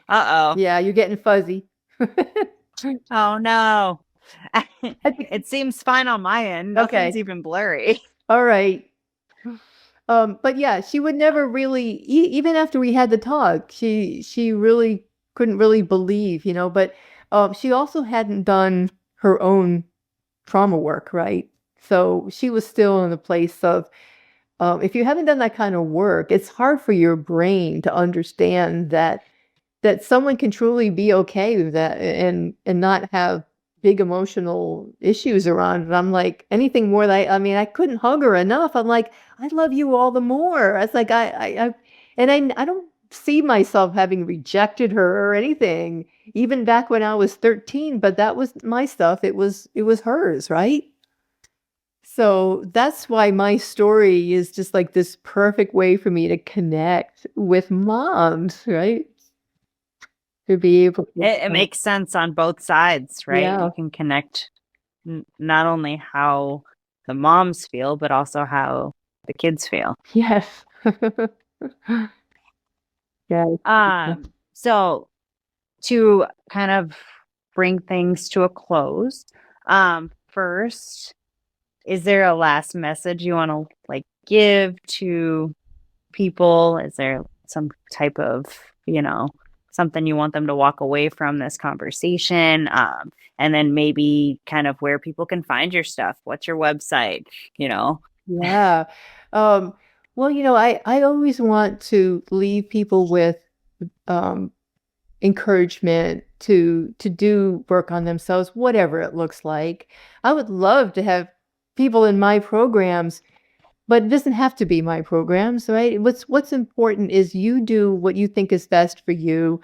Uh-oh. Yeah, you're getting fuzzy. Oh no. I think- It seems fine on my end. Nothing's Okay. even blurry. All right. But yeah, she would never really, even after we had the talk, she really couldn't really believe, but she also hadn't done her own trauma work, right? So she was still in the place of, if you haven't done that kind of work, it's hard for your brain to understand that someone can truly be okay with that and not have big emotional issues around it. I'm like, anything more that I mean, I couldn't hug her enough. I'm like, I love you all the more. It's like I don't see myself having rejected her or anything, even back when I was 13, but that was my stuff. It was hers, right? So that's why my story is just like this perfect way for me to connect with moms, right? To be able to, It makes sense on both sides, right? yeah. You can connect not only how the moms feel, but also how the kids feel. Yes. Yeah. So to kind of bring things to a close, first, is there a last message you want to like give to people? Is there some type of, you know, something you want them to walk away from this conversation? And then maybe kind of where people can find your stuff. What's your website? You know? Yeah. Um, well, I always want to leave people with um, encouragement to do work on themselves, whatever it looks like. I would love to have people in my programs, but it doesn't have to be my programs, right? What's important is you do what you think is best for you.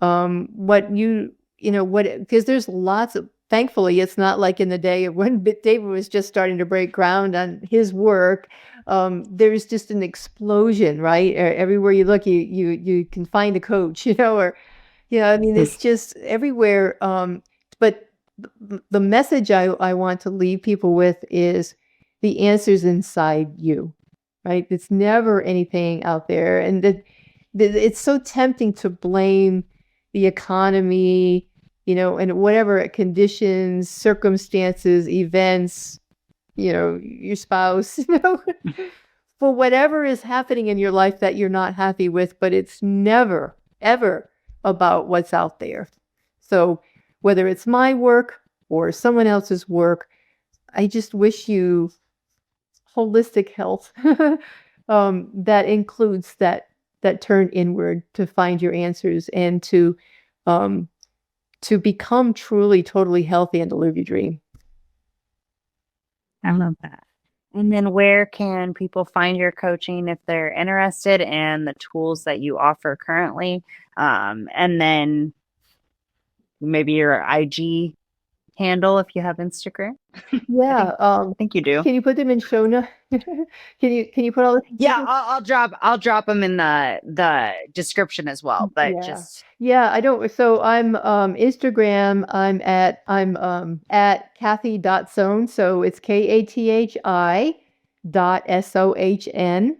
What you know what because there's lots of thankfully it's not like in the day of when David was just starting to break ground on his work. There's just an explosion, right? Everywhere you look, you can find a coach, or I mean, it's just everywhere. But the message I want to leave people with is the answer's inside you, right? It's never anything out there. And it's so tempting to blame the economy, and whatever conditions, circumstances, events, your spouse, for whatever is happening in your life that you're not happy with, but it's never, ever about what's out there. So whether it's my work or someone else's work, I just wish you holistic health that includes that turn inward to find your answers and um, to become truly, totally healthy and to live your dream. I love that. And then where can people find your coaching if they're interested and the tools that you offer currently? And then maybe your IG handle if you have Instagram. I Yeah. think I think you do. Can you put them in show notes? Can you put all the Yeah, I'll drop them in the description as well. But Yeah. just Yeah, I don't so I'm Instagram, I'm at Kathi.Sohn, so it's KATHI.SOHN.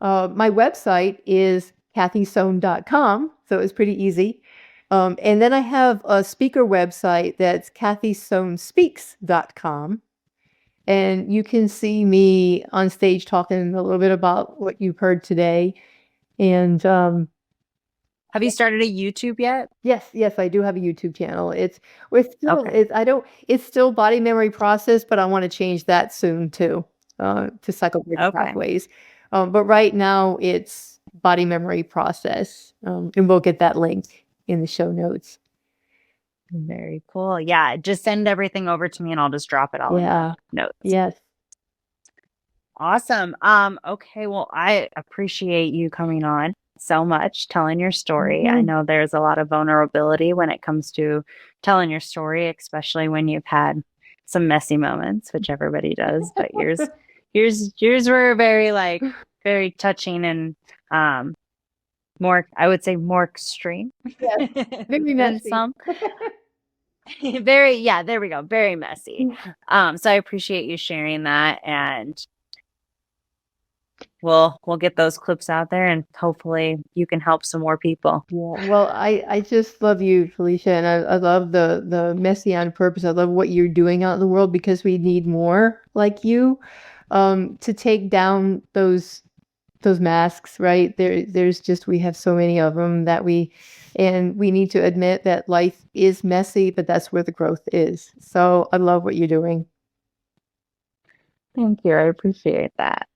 My website is kathysohn.com, so it's pretty easy. And then I have a speaker website that's kathysohnspeaks.com. And you can see me on stage talking a little bit about what you've heard today. And have you started a YouTube yet? yes, I do have a YouTube channel. We're still Okay. it's still body memory process, but I want to change that soon too, to psychographic Okay. pathways. But right now it's body memory process. And we'll get that link in the show notes. Very cool. Yeah, just send everything over to me and I'll just drop it all in the Yeah. notes. Yes. Awesome. Okay, well, I appreciate you coming on so much, telling your story. I Mhm. know there's a lot of vulnerability when it comes to telling your story, especially when you've had some messy moments, which everybody does, but yours were very like very touching and um more, I would say more extreme Yes. Very than messy. some. Very, yeah, there we go. Very messy. So I appreciate you sharing that and we'll get those clips out there and hopefully you can help some more people. Yeah, well, I just love you, Felicia, and I love the messy on purpose. I love what you're doing out in the world because we need more like you, to take down those masks, right? There's just we have so many of them and we need to admit that life is messy, but that's where the growth is. So I love what you're doing. Thank you. I appreciate that.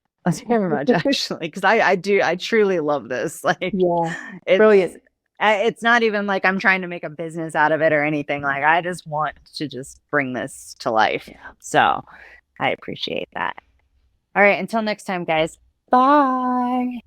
Very much actually, because I truly love this. Like Yeah, it's brilliant. it's not even like I'm trying to make a business out of it or anything. Like I just want to just bring this to life. Yeah. So I appreciate that. All right, until next time, guys. Bye.